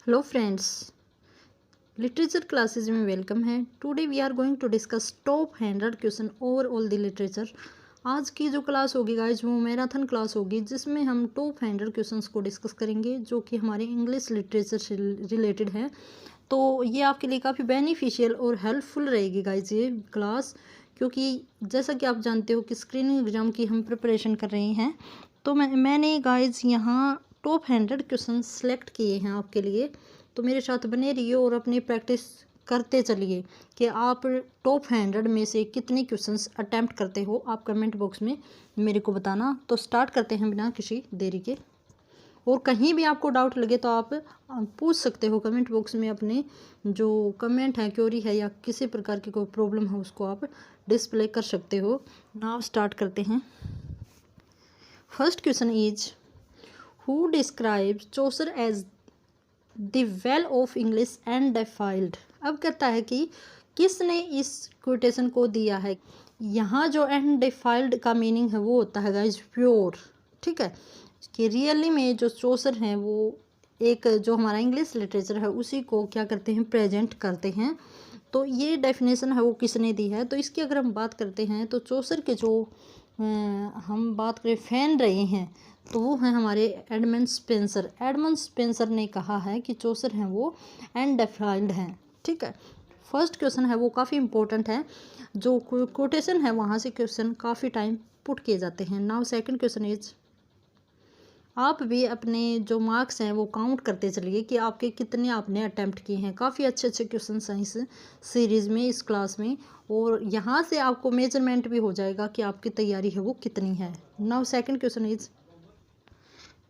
Hello friends, literature classes में welcome है। Today we are going to discuss top 100 question over all the literature. आज की जो class होगी गाइज वो मैराथन क्लास होगी, जिसमें हम टॉप 100 क्वेश्चंस को डिस्कस करेंगे जो कि हमारे इंग्लिश लिटरेचर से रिलेटेड है। तो ये आपके लिए काफ़ी बेनिफिशियल और हेल्पफुल रहेगी गाइज ये क्लास, क्योंकि जैसा कि आप जानते हो कि स्क्रीनिंग एग्ज़ाम की हम प्रिपरेशन कर रहे हैं। तो मैंने गाइज यहाँ टॉप 100 क्वेश्चन सेलेक्ट किए हैं आपके लिए। तो मेरे साथ बने रहिए और अपनी प्रैक्टिस करते चलिए कि आप टॉप 100 में से कितने क्वेश्चंस अटेम्प्ट करते हो। आप कमेंट बॉक्स में मेरे को बताना। तो स्टार्ट करते हैं बिना किसी देरी के। और कहीं भी आपको डाउट लगे तो आप पूछ सकते हो कमेंट बॉक्स में। अपने जो कमेंट है, क्वेरी है या किसी प्रकार की कोई प्रॉब्लम है उसको आप डिस्प्ले कर सकते हो। नाउ स्टार्ट करते हैं। First question is who describes Chaucer as the well of English and defiled. अब कहता है कि किसने इस कोटेशन को दिया है। यहाँ जो एंड डिफाइल्ड का मीनिंग है वो होता है गाइज प्योर। ठीक है, कि रियली में जो चौसर हैं वो एक जो हमारा इंग्लिश लिटरेचर है उसी को क्या करते हैं, प्रेजेंट करते हैं। तो ये डेफिनेशन है वो किसने दी है। तो इसकी अगर हम बात करते हैं तो चौसर के जो हम बात करें फैन रहे हैं तो वो हैं हमारे एडमंड स्पेंसर। एडमंड स्पेंसर ने कहा है कि चौसर हैं वो अनडिफाइंड हैं। ठीक है, फर्स्ट क्वेश्चन है वो काफ़ी इंपॉर्टेंट है। जो कोटेशन है वहाँ से क्वेश्चन काफ़ी टाइम पुट किए जाते हैं। नाउ सेकंड क्वेश्चन इज, आप भी अपने जो मार्क्स हैं वो काउंट करते चलिए कि आपके कितने आपने अटेम्प्ट किए हैं। काफ़ी अच्छे अच्छे क्वेश्चन हैं इस सीरीज़ में, इस क्लास में। और यहाँ से आपको मेजरमेंट भी हो जाएगा कि आपकी तैयारी है वो कितनी है। Now second question is,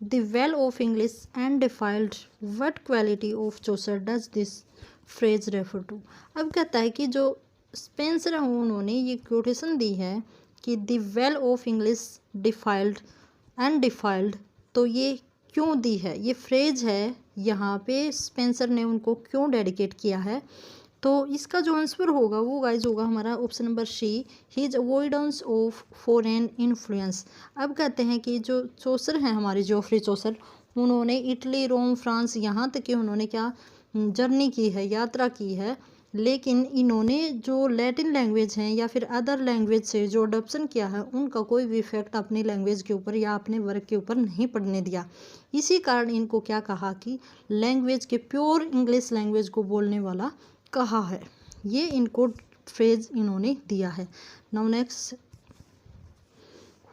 the well of English and defiled what quality of Chaucer does this phrase refer to. अब कहता है कि जो स्पेंसर है उन्होंने ये कोटेशन दी है कि the well of English defiled and defiled. तो ये क्यों दी है, ये फ्रेज है यहाँ पे स्पेंसर ने उनको क्यों डेडिकेट किया है। तो इसका जो आंसर होगा वो गाइज होगा हमारा option number C, his avoidance of foreign influence. अब कहते हैं कि जो चौसर हैं हमारे जोफ्री चौसर, उन्होंने इटली, रोम, फ्रांस, यहाँ तक कि उन्होंने क्या जर्नी की है, यात्रा की है। लेकिन इन्होंने जो लैटिन लैंग्वेज हैं या फिर अदर लैंग्वेज से जो अडॉप्शन किया है उनका कोई भी इफेक्ट अपनी लैंग्वेज के ऊपर या अपने वर्क के ऊपर नहीं पड़ने दिया। इसी कारण इनको क्या कहा कि लैंग्वेज के प्योर इंग्लिश लैंग्वेज को बोलने वाला कहा है। ये इनको फ्रेज इन्होंने दिया है। Now next,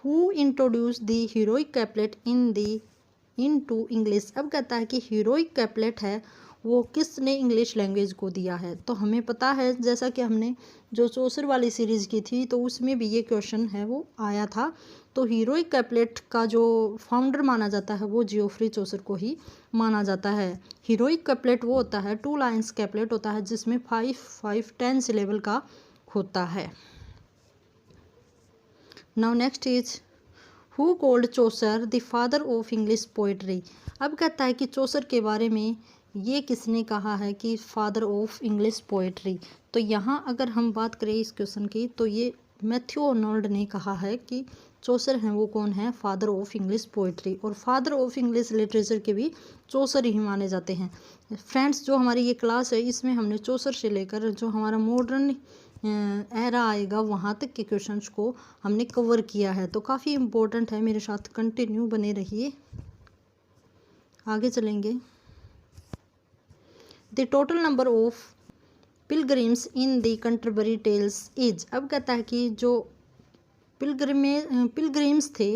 who introduce the heroic couplet into English. अब कहता है कि हीरोइक कैपलेट है वो किसने इंग्लिश लैंग्वेज को दिया है। तो हमें पता है, जैसा कि हमने जो चौसर वाली सीरीज़ की थी तो उसमें भी ये क्वेश्चन है वो आया था। तो हीरोइक कैपलेट का जो फाउंडर माना जाता है वो जियोफ्री चौसर को ही माना जाता है। हीरोइक कैपलेट वो होता है 2 लाइन्स कैपलेट होता है जिसमें 5-10 सिलेबल का होता है। Now next is, who called Chaucer the father of English poetry. अब कहता है कि चौसर के बारे में ये किसने कहा है कि फादर ऑफ इंग्लिश पोइट्री। तो यहाँ अगर हम बात करें इस क्वेश्चन की तो ये मैथ्यू आर्नोल्ड ने कहा है कि चौसर हैं वो कौन है, फादर ऑफ इंग्लिश पोइट्री। और फादर ऑफ इंग्लिश लिटरेचर के भी चौसर ही माने जाते हैं। फ्रेंड्स, जो हमारी ये क्लास है इसमें हमने चौसर से लेकर जो हमारा मॉडर्न एरा आएगा वहाँ तक के क्वेश्चंस को हमने कवर किया है। तो काफ़ी इम्पोर्टेंट है, मेरे साथ कंटिन्यू बने रहिए, आगे चलेंगे। The total number of pilgrims in the Canterbury tales is. अब कहता है कि जो पिलग्रिम्स थे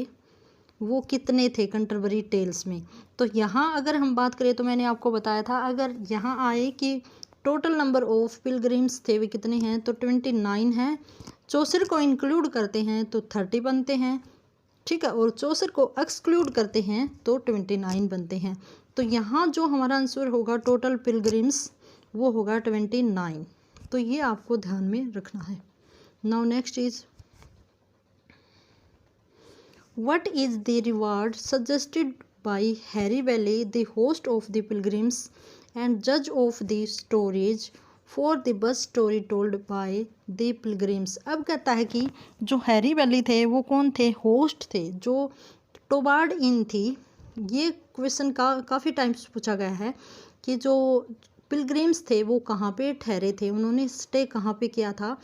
वो कितने थे कैंटरबरी टेल्स में। तो यहाँ अगर हम बात करें तो मैंने आपको बताया था, अगर यहाँ आए कि टोटल नंबर ऑफ पिलग्रिम्स थे वे कितने हैं तो 29 हैं। चौसर को इंक्लूड करते हैं तो 30 बनते हैं। ठीक है, और चौसर को एक्सक्लूड करते हैं तो 29 बनते हैं। तो यहाँ जो हमारा आंसर होगा टोटल पिलग्रिम्स वो होगा 29। तो ये आपको ध्यान में रखना है। Now next is, what is the reward suggested by Harry Bailey, the host of the Pilgrims and judge of the stories for the best story told by the Pilgrims। अब कहता है कि जो हैरी बेली थे वो कौन थे, होस्ट थे। जो टोबार्ड इन थी ये क्वेश्चन काफ़ी टाइम्स पूछा गया है कि जो पिलग्रिम्स थे वो कहाँ पे ठहरे थे, उन्होंने स्टे कहाँ पे किया था।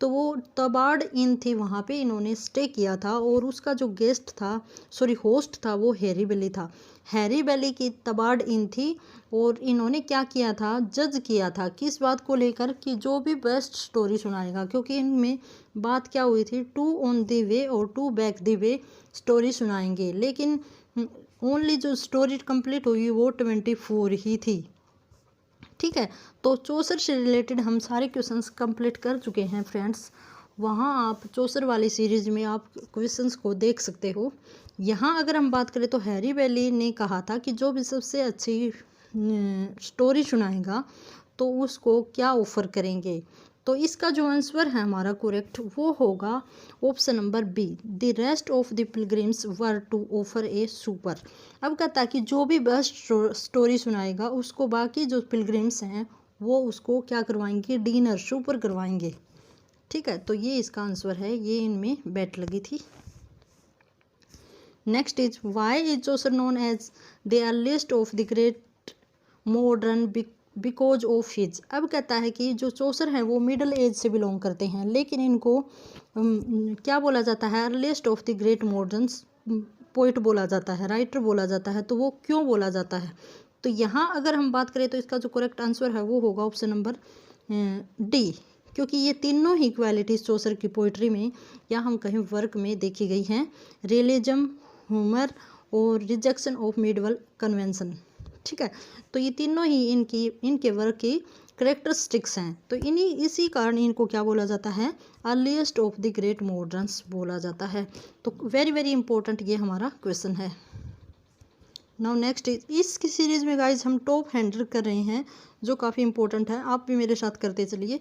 तो वो तबाड़ इन थी, वहाँ पे इन्होंने स्टे किया था और उसका जो गेस्ट था, सॉरी होस्ट था, वो हैरी बेली था। हैरी बेली की तबाड़ इन थी और इन्होंने क्या किया था, जज किया था किस बात को लेकर कि जो भी बेस्ट स्टोरी सुनाएगा, क्योंकि इनमें बात क्या हुई थी, 2 ऑन द वे और 2 बैक द वे स्टोरी सुनाएंगे, लेकिन ओनली जो स्टोरी कंप्लीट हुई वो 24 ही थी। ठीक है, तो चौसर से रिलेटेड हम सारे क्वेश्चंस कंप्लीट कर चुके हैं फ्रेंड्स। वहाँ आप चौसर वाली सीरीज में आप क्वेश्चंस को देख सकते हो। यहाँ अगर हम बात करें तो हैरी बेली ने कहा था कि जो भी सबसे अच्छी स्टोरी सुनाएगा तो उसको क्या ऑफ़र करेंगे। तो इसका जो आंसर है हमारा करेक्ट वो होगा option number B, the rest of the pilgrims were to offer a supper. अब कहता है कि जो भी बेस्ट स्टोरी सुनाएगा उसको बाकी जो पिलग्रिम्स हैं वो उसको क्या करवाएंगे, डिनर सुपर करवाएंगे। ठीक है, तो ये इसका आंसर है, ये इनमें बेट लगी थी। Next is why is Chaucer known as the earliest of the great modern because of his. अब कहता है कि जो चौसर हैं वो मिडल एज से बिलोंग करते हैं, लेकिन इनको क्या बोला जाता है, earliest of the great modern poet बोला जाता है, राइटर बोला जाता है। तो वो क्यों बोला जाता है, तो यहाँ अगर हम बात करें तो इसका जो करेक्ट आंसर है वो होगा ऑप्शन नंबर डी, क्योंकि ये तीनों ही क्वालिटीज़ चौसर की पोइट्री में या हम कहें वर्क में देखी गई हैं, रियलिज्म, ह्यूमर और रिजेक्शन ऑफ मिडवल कन्वेंशन। ठीक है, तो ये तीनों ही इनके वर्क की करेक्टरिस्टिक्स हैं। तो इसी कारण इनको क्या बोला जाता है, अर्लीस्ट ऑफ द ग्रेट मॉडर्न्स बोला जाता है। तो वेरी वेरी इंपॉर्टेंट ये हमारा क्वेश्चन है। नाउ नेक्स्ट इस सीरीज में गाइज हम टॉप हैंडल कर रहे हैं जो काफ़ी इंपॉर्टेंट है, आप भी मेरे साथ करते चलिए।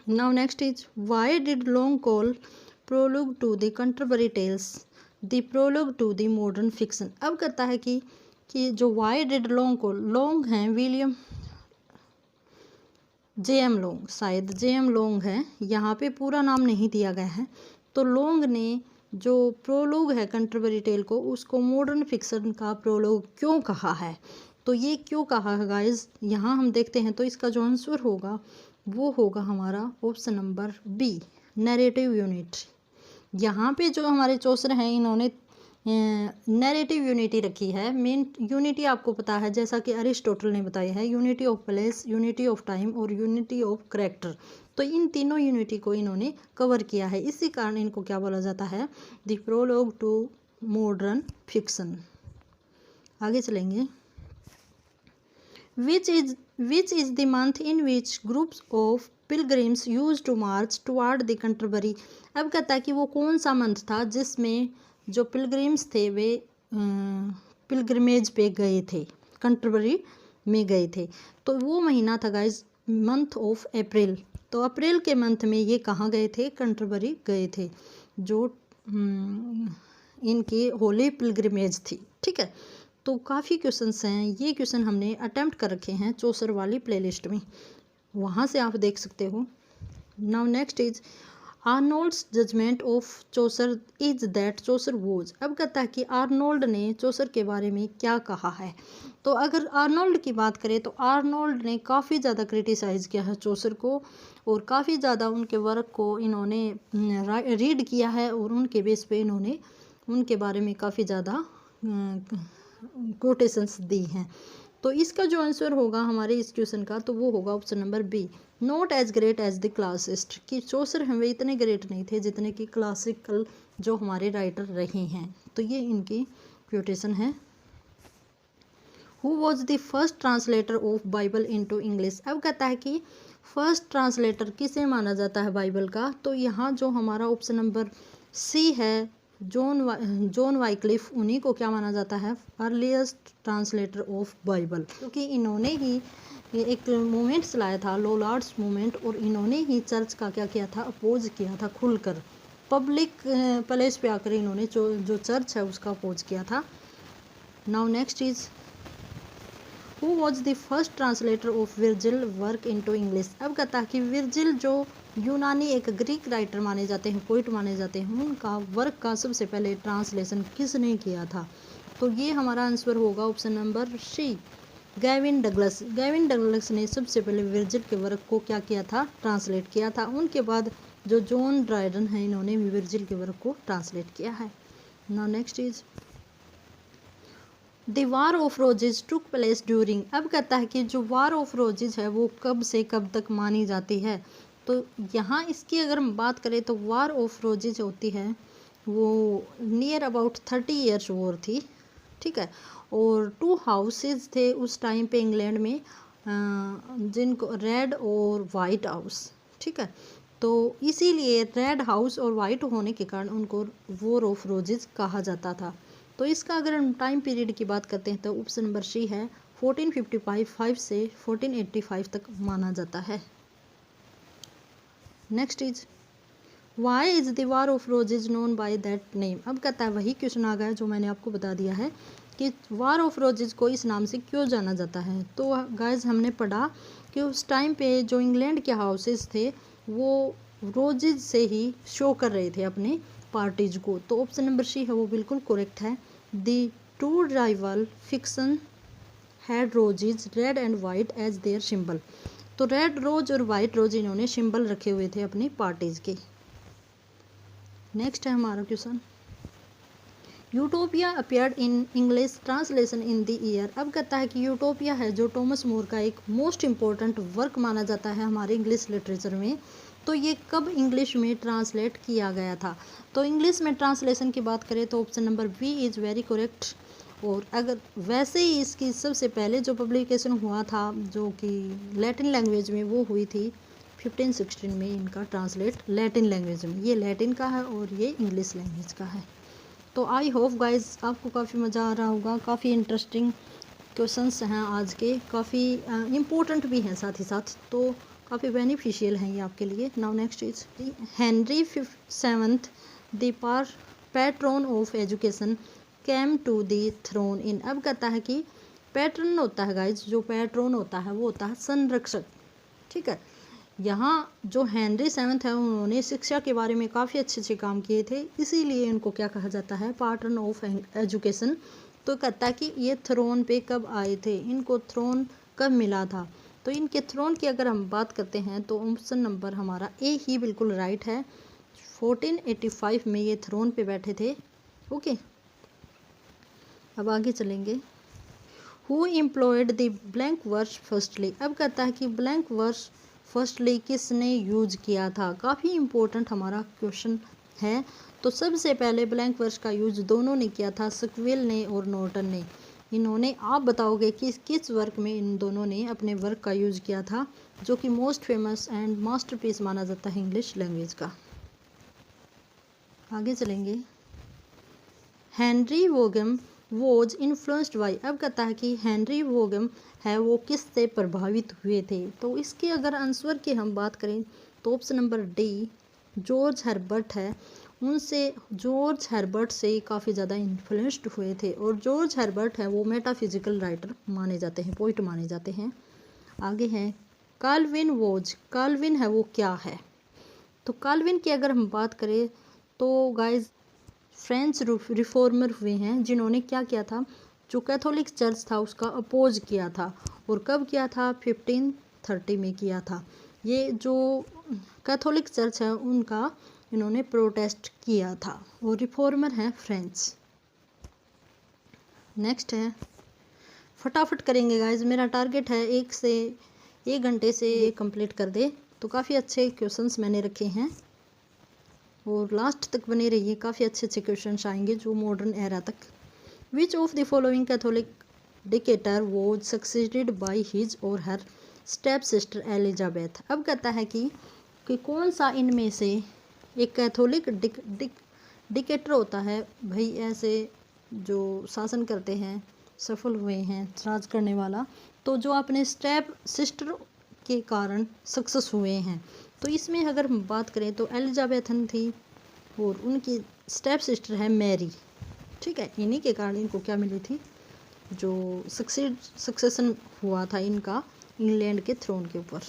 Now next is why did Long call prologue to the contemporary tales the prologue to the modern fiction. अब कहता है कि जो वाई डिड लॉन्ग को, लॉन्ग हैं विलियम जे.एम. लॉन्ग, शायद जे.एम. लॉन्ग है, यहाँ पे पूरा नाम नहीं दिया गया है। तो लॉन्ग ने जो प्रोलॉग है कंटेम्परेरी टेल को, उसको मॉडर्न फिक्शन का प्रोलॉग क्यों कहा है। तो ये क्यों कहा है गाइज, यहाँ हम देखते हैं। तो इसका जो आंसर होगा वो होगा हमारा option number B, narrative unit. यहाँ पे जो हमारे चौसर हैं इन्होंने नैरेटिव यूनिटी रखी है। मेन यूनिटी आपको पता है, जैसा कि अरिस्टोटल ने बताया है, unity of place, unity of time और यूनिटी ऑफ कैरेक्टर। तो इन तीनों यूनिटी को इन्होंने कवर किया है, इसी कारण इनको क्या बोला जाता है, the prologue to modern fiction. आगे चलेंगे। Which is the month in which groups of pilgrims use to march toward the contemporary. अब कहता है कि वो कौन सा मंथ था जिसमें जो पिलग्रिम्स थे वे पिलग्रिमेज पे गए थे, कंटेम्परेरी में गए थे। तो वो महीना था गाइज मंथ ऑफ अप्रैल। तो अप्रैल के मंथ में ये कहाँ गए थे, कंटेम्परेरी गए थे, जो इनकी होली पिलग्रिमेज थी। ठीक है, तो काफ़ी क्वेश्चंस हैं, ये क्वेश्चन हमने अटेम्प्ट कर रखे हैं चौसर वाली प्लेलिस्ट में, वहाँ से आप देख सकते हो। Now next is Arnold's judgment of Chaucer is that Chaucer was. अब कहता है कि आर्नोल्ड ने चौसर के बारे में क्या कहा है। तो अगर आर्नोल्ड की बात करें तो आर्नोल्ड ने काफ़ी ज़्यादा क्रिटिसाइज़ किया है चौसर को, और काफ़ी ज़्यादा उनके वर्क को इन्होंने रीड किया है, और उनके बेस पे इन्होंने उनके बारे में काफ़ी ज़्यादा कोटेशंस दी हैं। तो इसका जो आंसर होगा हमारे इस क्वेश्चन का, तो वो होगा option number B, not as great as the classicist. कि चौसर हैं वे इतने ग्रेट नहीं थे जितने कि क्लासिकल जो हमारे राइटर रहे हैं। तो ये इनकी क्वेटेशन है। Who was the first translator of Bible into English. अब कहता है कि फर्स्ट ट्रांसलेटर किसे माना जाता है बाइबल का। तो यहाँ जो हमारा ऑप्शन नंबर सी है, जॉन वाइक्लिफ, उन्हीं को क्या माना जाता है, अर्लीस्ट ट्रांसलेटर ऑफ बाइबल, क्योंकि इन्होंने ही एक मूवमेंट चलाया था, लोलार्ड्स मूवमेंट, और इन्होंने ही चर्च का क्या किया था, अपोज किया था खुलकर, पब्लिक प्लेस पे आकर इन्होंने जो चर्च है उसका अपोज किया था। Now next is who was the first translator of Virgil work into English. अब कहता है कि विर्जिल जो यूनानी एक ग्रीक राइटर माने जाते हैं, पोइट माने जाते हैं, उनका वर्क का सबसे पहले ट्रांसलेशन किसने किया था। तो तो ये हमारा आंसर होगा option number C, Gavin Douglas. Gavin Douglas ने सबसे पहले वर्जिल के वर्क को क्या किया था, ट्रांसलेट किया था। उनके बाद जो जॉन ड्रायडन है, इन्होंने भी वर्जिल के वर्क को ट्रांसलेट किया है। Now next is the war of roses took place during. अब कहता है कि जो वार ऑफ रोजेज है वो कब से कब तक मानी जाती है। तो यहाँ इसकी अगर हम बात करें तो वार ऑफ रोजेज होती है वो नियर अबाउट 30 ईयर्स वॉर थी, ठीक है। और 2 हाउसेज थे उस टाइम पे इंग्लैंड में, जिनको रेड और वाइट हाउस, ठीक है। तो इसीलिए रेड हाउस और वाइट होने के कारण उनको वॉर ऑफ रोजेज कहा जाता था। तो इसका अगर हम टाइम पीरियड की बात करते हैं तो ऑप्शन नंबर सी है 1455 से 1485 तक माना जाता है। Next is why is the war of roses known by that name. अब कहता है वही क्वेश्चन आ गया जो मैंने आपको बता दिया है कि वार ऑफ रोजेज को इस नाम से क्यों जाना जाता है। तो गाइज हमने पढ़ा कि उस टाइम पे जो इंग्लैंड के हाउसेस थे वो रोजेज से ही शो कर रहे थे अपने पार्टीज को। तो ऑप्शन नंबर सी है वो बिल्कुल करेक्ट है। The two rival fiction had roses red and white as their symbol. तो रेड रोज और वाइट रोज इन्होंने सिंबल रखे हुए थे अपनी पार्टीज के। नेक्स्ट है हमारा question, utopia appeared in English translation in the year. अब कहता है कि यूटोपिया है जो टॉमस मोर का एक मोस्ट इम्पोर्टेंट वर्क माना जाता है हमारे इंग्लिश लिटरेचर में। तो ये कब इंग्लिश में ट्रांसलेट किया गया था। तो इंग्लिश में ट्रांसलेशन की बात करें तो option number B is very correct. और अगर वैसे ही इसकी सबसे पहले जो पब्लिकेशन हुआ था जो कि लैटिन लैंग्वेज में, वो हुई थी 1516 में इनका ट्रांसलेट लैटिन लैंग्वेज में। ये लैटिन का है और ये इंग्लिश लैंग्वेज का है। तो आई होप गाइज आपको काफ़ी मज़ा आ रहा होगा। काफ़ी इंटरेस्टिंग क्वेश्चंस हैं आज के, काफ़ी इम्पोर्टेंट भी हैं साथ ही साथ, तो काफ़ी बेनिफिशियल हैं ये आपके लिए। Now next is Henry 7th the patron of education came to the throne in. अब कहता है कि पैट्रन होता है गाइज, जो पैट्रन होता है वो होता है संरक्षक, ठीक है। यहाँ जो हेनरी 7th है उन्होंने शिक्षा के बारे में काफ़ी अच्छे अच्छे काम किए थे, इसीलिए इनको क्या कहा जाता है, पैट्रन ऑफ एजुकेशन। तो कहता है कि ये थ्रोन पे कब आए थे, इनको थ्रोन कब मिला था। तो इनके थ्रोन की अगर हम बात करते हैं तो ऑप्शन नंबर हमारा ए ही बिल्कुल राइट है। 1485 में ये थ्रोन पे बैठे थे। ओके, अब आगे चलेंगे। Who employed the blank verse firstly. अब कहता है कि ब्लैंक वर्स फर्स्टली किसने यूज किया था। काफ़ी इम्पोर्टेंट हमारा क्वेश्चन है। तो सबसे पहले ब्लैंक वर्स का यूज दोनों ने किया था, सक्विल ने और नॉर्टन ने। इन्होंने, आप बताओगे कि किस वर्क में इन दोनों ने अपने वर्क का यूज किया था, जो कि मोस्ट फेमस एंड मास्टरपीस माना जाता है इंग्लिश लैंग्वेज का। आगे चलेंगे। Henry Vaughan was influenced by. अब कहता है कि हेनरी वोगम है वो किससे प्रभावित हुए थे। तो इसके अगर आंसर की हम बात करें तो option number D George Herbert है, उनसे जॉर्ज हर्बर्ट से काफ़ी ज़्यादा इन्फ्लुएंस्ड हुए थे। और जॉर्ज हर्बर्ट है वो मेटाफिजिकल राइटर माने जाते हैं, पोइट माने जाते हैं। आगे हैं काल्विन वॉज। काल्विन है वो क्या है। तो काल्विन की अगर हम बात करें तो गाइज फ्रेंच रिफॉर्मर हुए हैं, जिन्होंने क्या किया था, जो कैथोलिक चर्च था उसका अपोज किया था। और कब किया था, 1530 में किया था। ये जो कैथोलिक चर्च है उनका इन्होंने प्रोटेस्ट किया था। और रिफॉर्मर हैं फ्रेंच। नेक्स्ट है, फटाफट करेंगे गाइज, मेरा टारगेट है 1 घंटे से कंप्लीट कर दे। तो काफ़ी अच्छे क्वेश्चंस मैंने रखे हैं और लास्ट तक बने रहिए, काफ़ी अच्छे अच्छे क्वेश्चंस आएंगे जो मॉडर्न एरा तक। विच of the following Catholic Decatur was succeeded by his और हर स्टेप सिस्टर एलिजाबेथ। अब कहता है कि कौन सा इनमें से एक कैथोलिक डिकेटर होता है, भाई ऐसे जो शासन करते हैं, सफल हुए हैं राज करने वाला, तो जो अपने स्टेप सिस्टर के कारण सक्सेस हुए हैं। तो इसमें अगर हम बात करें तो एलिजाबेथन थी और उनकी स्टेप सिस्टर है मैरी, ठीक है। इन्हीं के कारण इनको क्या मिली थी, जो सक्सेशन हुआ था इनका इंग्लैंड के थ्रोन के ऊपर।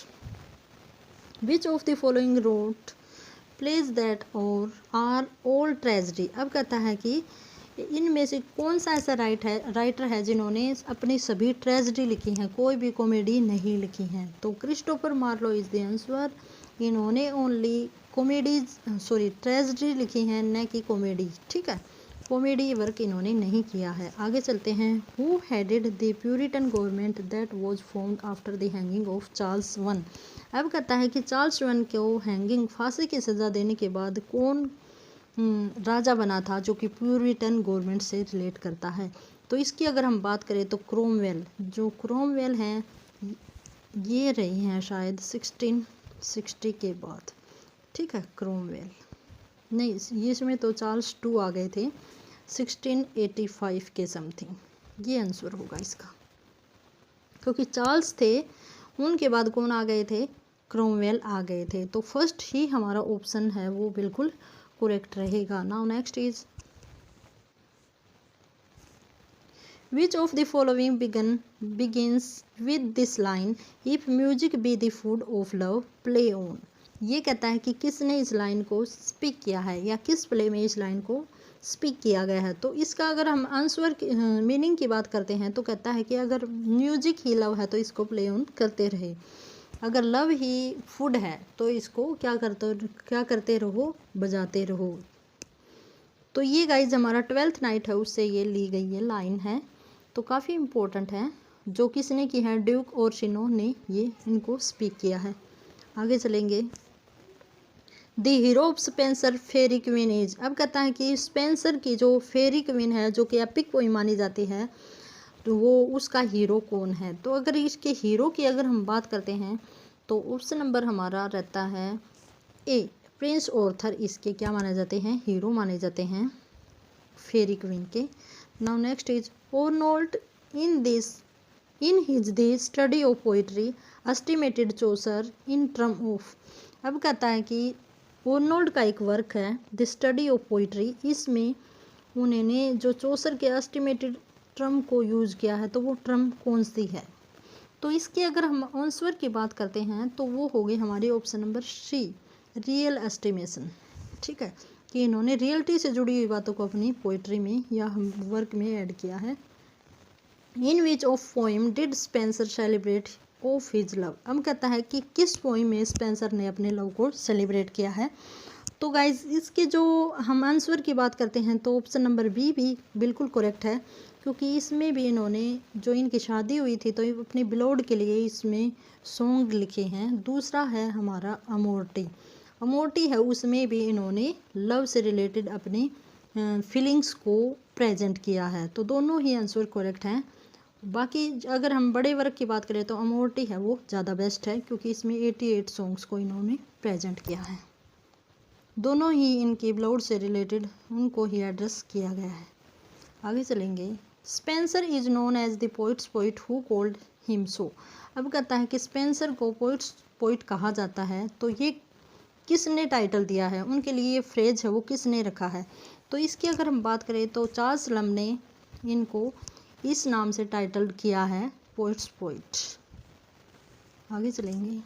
Which of the following wrote plays that और आर ऑल ट्रेजिडी। अब कहता है कि इनमें से कौन सा ऐसा राइटर है जिन्होंने अपनी सभी ट्रेजेडी लिखी हैं, कोई भी कॉमेडी नहीं लिखी हैं? तो Christopher Marlowe is the answer. इन्होंने ओनली ट्रेजेडी लिखी हैं, न कि कॉमेडी। ठीक है, कॉमेडी वर्क इन्होंने नहीं किया है। आगे चलते हैं। Who headed the Puritan government that was formed after the hanging of Charles one. अब कहता है कि चार्ल्स वन को हैंगिंग, फांसी की सज़ा देने के बाद कौन राजा बना था जो कि प्यूरिटन गवर्नमेंट से रिलेट करता है? तो इसकी अगर हम बात करें तो क्रोमवेल, जो क्रोमवेल हैं ये रही हैं शायद 1660 के बाद। ठीक है, क्रोमवेल नहीं, ये इसमें तो चार्ल्स टू आ गए थे 1685 के समथिंग। ये आंसर होगा इसका, क्योंकि चार्ल्स थे उनके बाद कौन आ गए थे? क्रोमवेल आ गए थे। तो फर्स्ट ही हमारा ऑप्शन है वो बिल्कुल करेक्ट रहेगा। Now next is which of the following begins with this line, if music be the food of love, play on। ये कहता है कि किसने इस लाइन को स्पीक किया है या किस प्ले में इस लाइन को स्पीक किया गया है। तो इसका अगर हम आंसर मीनिंग की बात करते हैं तो कहता है कि अगर म्यूजिक ही लव है तो इसको प्ले ऑन करते रहे, अगर लव ही फूड है तो इसको क्या करते रहो, बजाते रहो। तो ये गाइज हमारा 12th नाइट है उससे ये ली गई ये लाइन है, तो काफ़ी इम्पोर्टेंट है। जो किसने की है? ड्यूक और शिनो ने ये इनको स्पीक किया है। आगे चलेंगे। The hero of Spenser Faerie Queene is. अब कहता है कि स्पेंसर की जो फेरी क्वीन है जो कि एपिक पोएम मानी जाती है, तो वो उसका हीरो कौन है? तो अगर इसके हीरो की अगर हम बात करते हैं तो ऑप्शन नंबर हमारा रहता है ए, प्रिंस ऑर्थर इसके क्या माने जाते हैं? हीरो माने जाते हैं फेरी क्वीन के। Now next is Arnold in his the study of poetry estimated Chaucer in term of. अब कहता है कि ओर्नोल्ट का एक वर्क है द स्टडी ऑफ पोइट्री, इसमें उन्होंने जो चौसर के एस्टिमेटेड टर्म को यूज़ किया है, तो वो टर्म कौन सी है? तो इसके अगर हम आंसर की बात करते हैं तो वो हो गई हमारी option number C, real estimation. ठीक है, कि इन्होंने रियलिटी से जुड़ी हुई बातों को अपनी पोइट्री में या वर्क में ऐड किया है। In which of poem did Spenser celebrate of his love. अब कहता है कि किस पोइम में स्पेंसर ने अपने लव को सेलिब्रेट किया है। तो गाइज इसके जो हम आंसर की बात करते हैं तो ऑप्शन नंबर बी भी बिल्कुल करेक्ट है, क्योंकि इसमें भी इन्होंने जो इनकी शादी हुई थी तो अपनी बिलोड के लिए इसमें सॉन्ग लिखे हैं। दूसरा है हमारा अमोर्टी है, उसमें भी इन्होंने लव से रिलेटेड अपनी फीलिंग्स को प्रेजेंट किया है। तो दोनों ही आंसर करेक्ट हैं। बाकी अगर हम बड़े वर्क की बात करें तो अमोर्टी है वो ज़्यादा बेस्ट है, क्योंकि इसमें 88 सॉन्ग्स को इन्होंने प्रेजेंट किया है। दोनों ही इनकी ब्लड से रिलेटेड उनको ही एड्रेस किया गया है। आगे चलेंगे। Spenser is known as the poet's poet who called him so. अब कहता है कि स्पेंसर को पोइट कहा जाता है, तो ये किसने टाइटल दिया है, उनके लिए ये फ्रेज है वो किसने रखा है? तो इसकी अगर हम बात करें तो चार्ल्स लम ने इनको इस नाम से टाइटल किया है पोइट्स पोइट। आगे चलेंगे।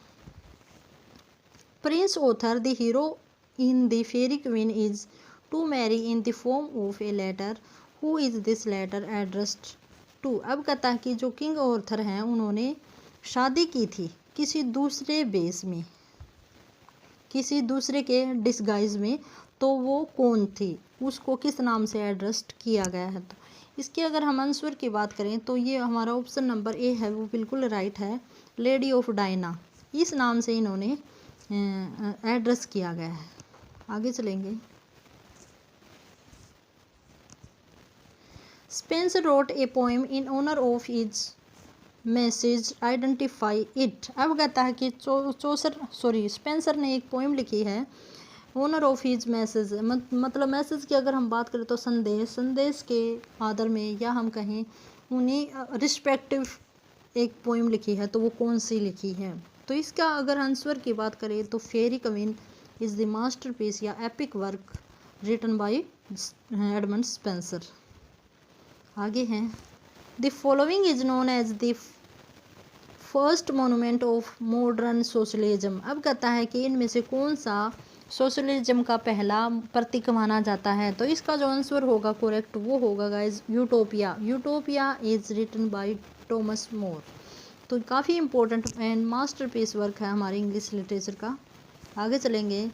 Prince Arthur the hero in the Faerie Queene is to marry in the form of a letter, who is this letter addressed to. अब कहता है कि जो किंग ऑथर हैं उन्होंने शादी की थी किसी दूसरे बेस में, किसी दूसरे के डिस्गाइज में, तो वो कौन थी, उसको किस नाम से एड्रेस किया गया है? तो इसके अगर हम आंसर की बात करें तो ये हमारा ऑप्शन नंबर ए है वो बिल्कुल राइट है, लेडी ऑफ डायना, इस नाम से इन्होंने एड्रेस किया गया है। आगे चलेंगे। Spenser wrote a poem in honour of his message, identify it. अब कहता है कि स्पेंसर ने एक पोएम लिखी है ऑनर ऑफ हिज मैसेज, मतलब मैसेज की अगर हम बात करें तो संदेश के आदर में, या हम कहें उन्हें रिस्पेक्टिव एक पोएम लिखी है, तो वो कौन सी लिखी है? तो इसका अगर आंसर की बात करें तो Faerie Queene is the masterpiece या epic work written by Edmund Spenser. आगे हैं। The following is known as the first monument of modern socialism. अब कहता है कि इनमें से कौन सा सोशलिज्म का पहला प्रतीक माना जाता है। तो इसका जो आंसर होगा करेक्ट वो होगा guys Utopia. Utopia is written by Thomas More. तो काफ़ी इंपॉर्टेंट एंड मास्टरपीस वर्क है हमारे इंग्लिश लिटरेचर का। आगे चलेंगे।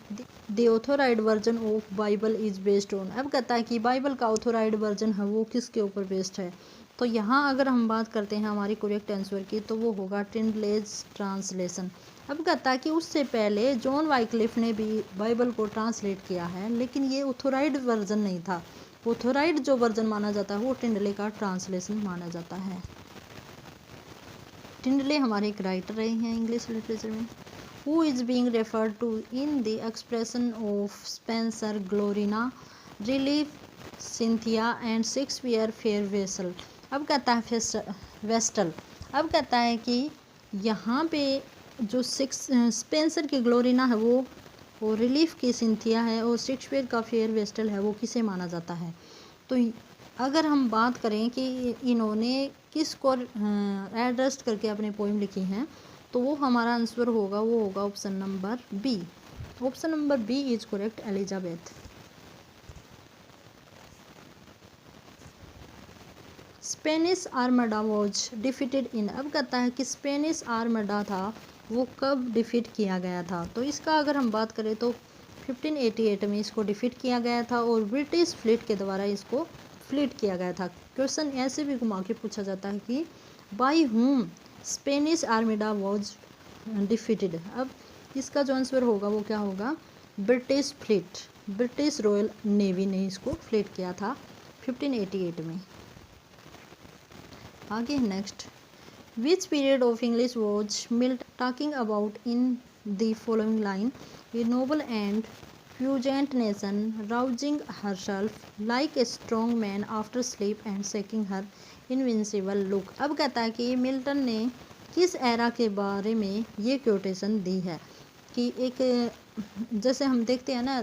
The authorised version of Bible is based on. अब कहता है कि बाइबल का ऑथोराइड वर्जन है वो किसके ऊपर बेस्ड है। तो यहाँ अगर हम बात करते हैं हमारी करेक्ट आंसर की तो वो होगा टिंडलेज ट्रांसलेशन। अब कहता है कि उससे पहले जॉन वाइक्लिफ ने भी बाइबल को ट्रांसलेट किया है, लेकिन ये ऑथोराइड वर्जन नहीं था। ऑथोराइड जो वर्जन माना जाता है वो टिंडले का ट्रांसलेशन माना जाता है। टिंडले हमारे एक राइटर रहे हैं इंग्लिश लिटरेचर में। Who is being referred to in the expression of Spenser, Gloriana, relief, Cynthia and Shakespeare fair vessel. अब कहता है वेस्टल। अब कहता है कि यहाँ पे जो स्पेंसर की ग्लोरिना है वो रिलीफ की सिंथिया है और शेक्सपियर का फेयर वेस्टल है वो किसे माना जाता है। तो अगर हम बात करें कि इन्होंने किसको एड्रेस करके अपनी पोइम लिखी हैं तो वो हमारा आंसर होगा वो होगा option number B. Option number B is correct, Elizabeth. Spanish Armada was defeated in. अब कहता है कि स्पेनिश आर्मडा था वो कब डिफीट किया गया था। तो इसका अगर हम बात करें तो 1588 में इसको डिफीट किया गया था और ब्रिटिश फ्लीट के द्वारा इसको फ्लीट किया गया था। क्वेश्चन ऐसे भी घुमा के पूछा जाता है कि by whom Spanish Armada was defeated. अब इसका जो आंसर होगा वो क्या होगा, British fleet, British royal navy ने इसको फ्लीट किया था 1588 में। आगे next, which period of English was Milton talking about in the following line, a noble and puissant nation rousing herself like a strong man after sleep and seeking her invincible look. अब कहता है कि Milton ने किस era के बारे में ये कोटेशन दी है कि एक जैसे हम देखते हैं ना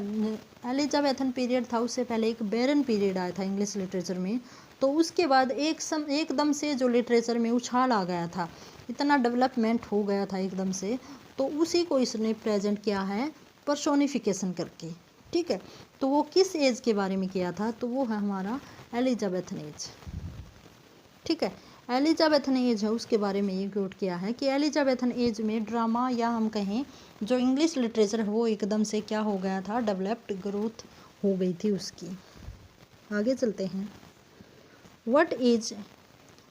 एलिजाबेथन पीरियड था, उससे पहले एक बैरन पीरियड आया था इंग्लिश लिटरेचर में। तो उसके बाद एकदम से जो लिटरेचर में उछाल आ गया था, इतना डेवलपमेंट हो गया था एकदम से, तो उसी को इसने प्रेजेंट किया है पर्सोनिफिकेशन करके। ठीक है, तो वो किस एज के बारे में किया था, तो वो है हमारा एलिजाबेथन एज। ठीक है, एलिजाबेथन एज है उसके बारे में ये कोट किया है कि एलिजाबेथन एज में ड्रामा या हम कहें जो इंग्लिश लिटरेचर है वो एकदम से क्या हो गया था, डेवलप्ड ग्रोथ हो गई थी उसकी। आगे चलते हैं। What is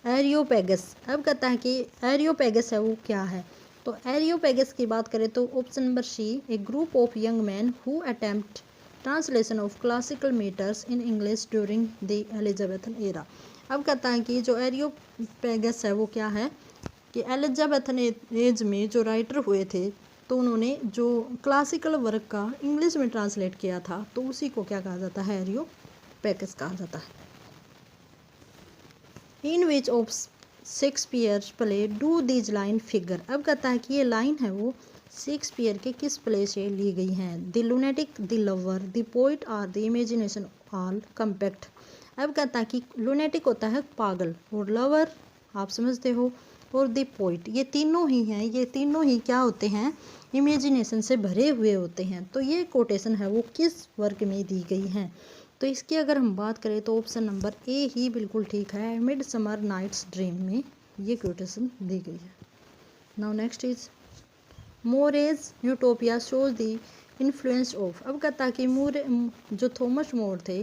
Areopagus. अब कहता है कि एरियोपेगस है वो क्या है। तो एरियोपेगस की बात करें तो option number C, a group of young man who attempt translation of classical matters in English during the Elizabethan era. अब कहता है कि जो एरियोपेगस है वो क्या है कि एलिजाबेथन एज में जो राइटर हुए थे तो उन्होंने जो क्लासिकल वर्क का इंग्लिश में ट्रांसलेट किया था तो उसी को क्या कहा जाता है, एरियोपेगस कहा जाता है। In which of Shakespeare play do these line figure. अब कहता है कि ये लाइन है वो शेक्सपियर के किस प्ले से ली गई हैं। The lunatic, the lover, the poet और द इमेजिनेशन ऑल कम्पैक्ट। अब कहता है कि लुनेटिक होता है पागल और लवर आप समझते हो और द पोइट, ये तीनों ही हैं, ये तीनों ही क्या होते हैं, इमेजिनेशन से भरे हुए होते हैं। तो ये कोटेशन है वो किस वर्क में दी गई हैं। तो इसकी अगर हम बात करें तो ऑप्शन नंबर ए ही बिल्कुल ठीक है, मिड समर नाइट्स ड्रीम में ये कोटेशन दी गई है। Now next is More's Utopia shows the influence of. अब कहता है कि जो थॉमस मोर थे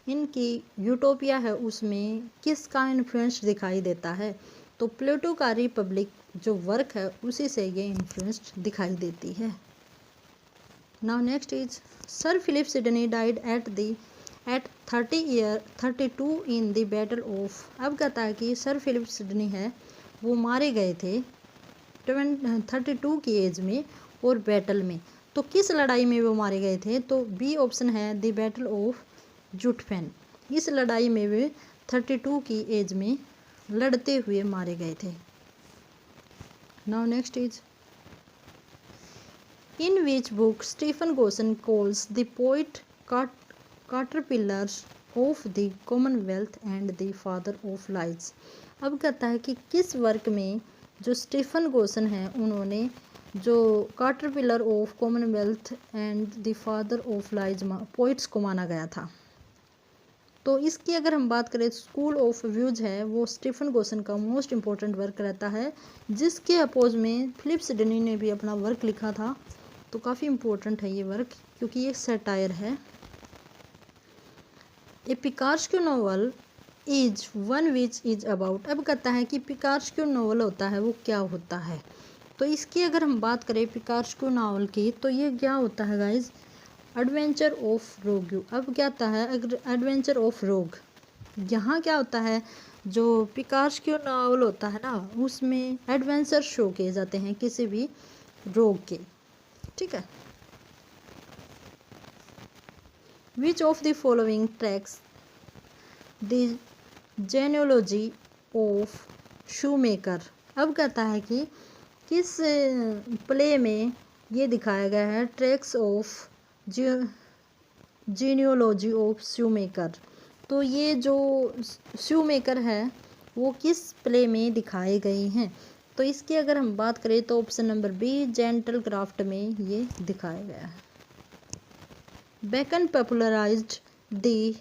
इनकी यूटोपिया है उसमें किसका इन्फ्लुएंस दिखाई देता है। तो प्लेटो का रिपब्लिक जो वर्क है उसी से ये इन्फ्लुएंस दिखाई देती है। Now next is sir Philip Sidney died at 32 in the battle of. अब कहता है कि सर फिलिप सिडनी है वो मारे गए थे 32 की एज में और बैटल में। तो किस लड़ाई में वो मारे गए थे, तो बी ऑप्शन है द बैटल ऑफ जुटफेन। इस लड़ाई में वे 32 की एज में लड़ते हुए मारे गए थे। Now next is in which book Stephen Gosson calls the poet caterpillars of the commonwealth and the father of lies. अब कहता है कि किस वर्क में जो स्टीफन गोसन है उन्होंने जो caterpillar of Commonwealth and the father of lies poets को माना गया था। तो इसकी अगर हम बात करें, स्कूल ऑफ व्यूज है वो स्टीफन गोसन का मोस्ट इम्पोर्टेंट वर्क रहता है, जिसके अपोज में फिलिप सिडनी ने भी अपना वर्क लिखा था। तो काफ़ी इम्पोर्टेंट है ये वर्क क्योंकि ये सैटायर है। A picaresque novel is one which is about. अब कहता है कि पिकार्स्क्यू नॉवल होता है वो क्या होता है। तो इसकी अगर हम बात करें पिकार्स्क्यू नॉवल की, तो ये क्या होता है गाइज, एडवेंचर ऑफ रोग। अब क्या होता है एडवेंचर ऑफ रोग। यहाँ क्या होता है, जो पिकार्स्क्यू नॉवल होता है ना, उसमें एडवेंचर शो किए जाते हैं किसी भी रोग के, ठीक है। Which of the following tracks the genealogy of shoemaker. अब कहता है कि किस प्ले में ये दिखाया गया है tracks of genealogy of shoemaker. तो ये जो शूमेकर है वो किस प्ले में दिखाए गए हैं। तो इसकी अगर हम बात करें तो option number B gentle craft में ये दिखाया गया है। Bacon popularised the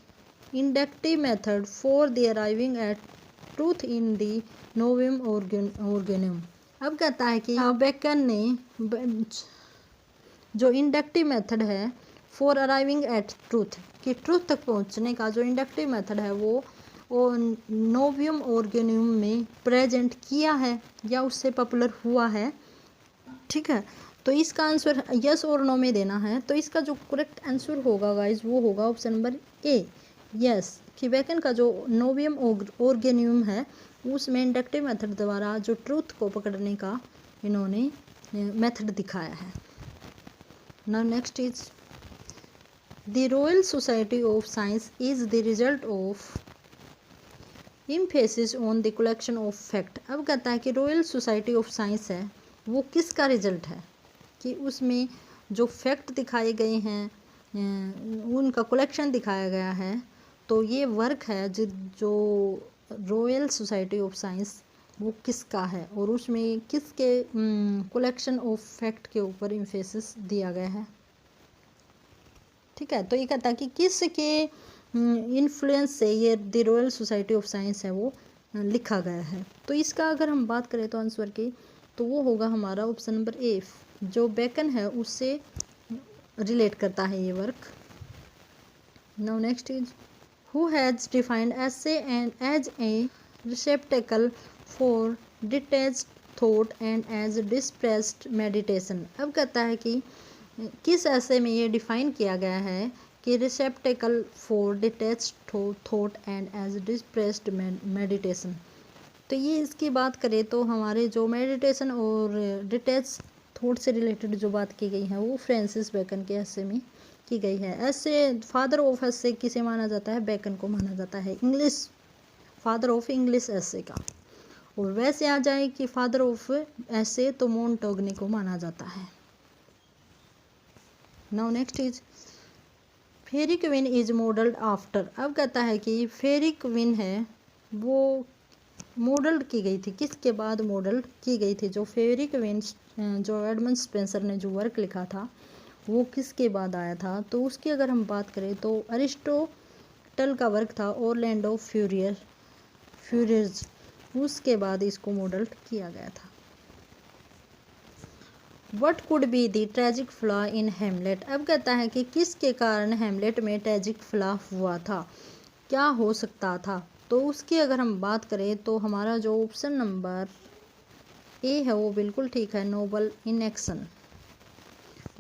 inductive method for the arriving at truth in the Novum Organum. अब कहता है कि बेकन ने जो इंडक्टिव मेथड है फॉर अराइविंग एट ट्रूथ, कि ट्रूथ तक पहुंचने का जो इंडक्टिव मेथड है वो नोवियम ऑर्गेनियम में प्रेजेंट किया है या उससे पॉपुलर हुआ है, ठीक है। तो इसका आंसर यस और नो में देना है। तो इसका जो करेक्ट आंसर होगा गाइज वो होगा ऑप्शन नंबर ए, यस, कि बेकन का जो नोवियम ऑर्गेनियम है उसमें इंडक्टिव मेथड द्वारा जो ट्रूथ को पकड़ने का इन्होंने मेथड दिखाया है। Now next is the royal society of science is the result of emphasis on the collection of fact. अब कहता है कि रॉयल सोसाइटी ऑफ साइंस है वो किसका रिजल्ट है, कि उसमें जो फैक्ट दिखाए गए हैं उनका कलेक्शन दिखाया गया है। तो ये वर्क है जो रॉयल सोसाइटी ऑफ साइंस वो किसका है और उसमें किसके कलेक्शन ऑफ फैक्ट के ऊपर एम्फेसिस दिया गया है, ठीक है। तो ये कहता है कि किसके इन्फ्लुएंस से ये the royal society of science है वो लिखा गया है। तो इसका अगर हम बात करें तो आंसर की, तो वो होगा हमारा ऑप्शन नंबर ए, जो बेकन है उससे रिलेट करता है ये work. Now next is who has defined essay and as a receptacle for detached thought and as dispersed meditation. अब कहता है कि किस ऐसे में ये डिफाइन किया गया है कि receptacle for detached thought and as dispersed meditation. तो ये इसकी बात करें तो हमारे जो मेडिटेशन और डिटेच थॉट से रिलेटेड जो बात की गई है वो फ्रांसिस बेकन के ऐसे में की गई है। ऐसे फादर ऑफ ऐसे किसे माना जाता है, बेकन को माना जाता है, इंग्लिश फादर ऑफ इंग्लिश ऐसे का। और वैसे आ जाए कि फादर ऑफ ऐसे तो मोंटोग्ने को माना जाता है। Now next is Faerie Queene is modelled after. अब कहता है कि फेरी क्वीन है वो मॉडल की गई थी, किसके बाद मॉडल की गई थी। जो फेरी क्वीन जो एडमंड स्पेंसर ने जो वर्क लिखा था वो किसके बाद आया था। तो उसकी अगर हम बात करें तो अरिस्टोटल का वर्क था ऑरलैंडो फ्यूरियर्स, उसके बाद इसको मॉडल किया गया था। What could be the tragic flaw in Hamlet. अब कहता है कि किसके कारण हेमलेट में ट्रेजिक फ्लॉ हुआ था, क्या हो सकता था। तो उसकी अगर हम बात करें तो हमारा जो ऑप्शन नंबर ए है वो बिल्कुल ठीक है, Nobel in action.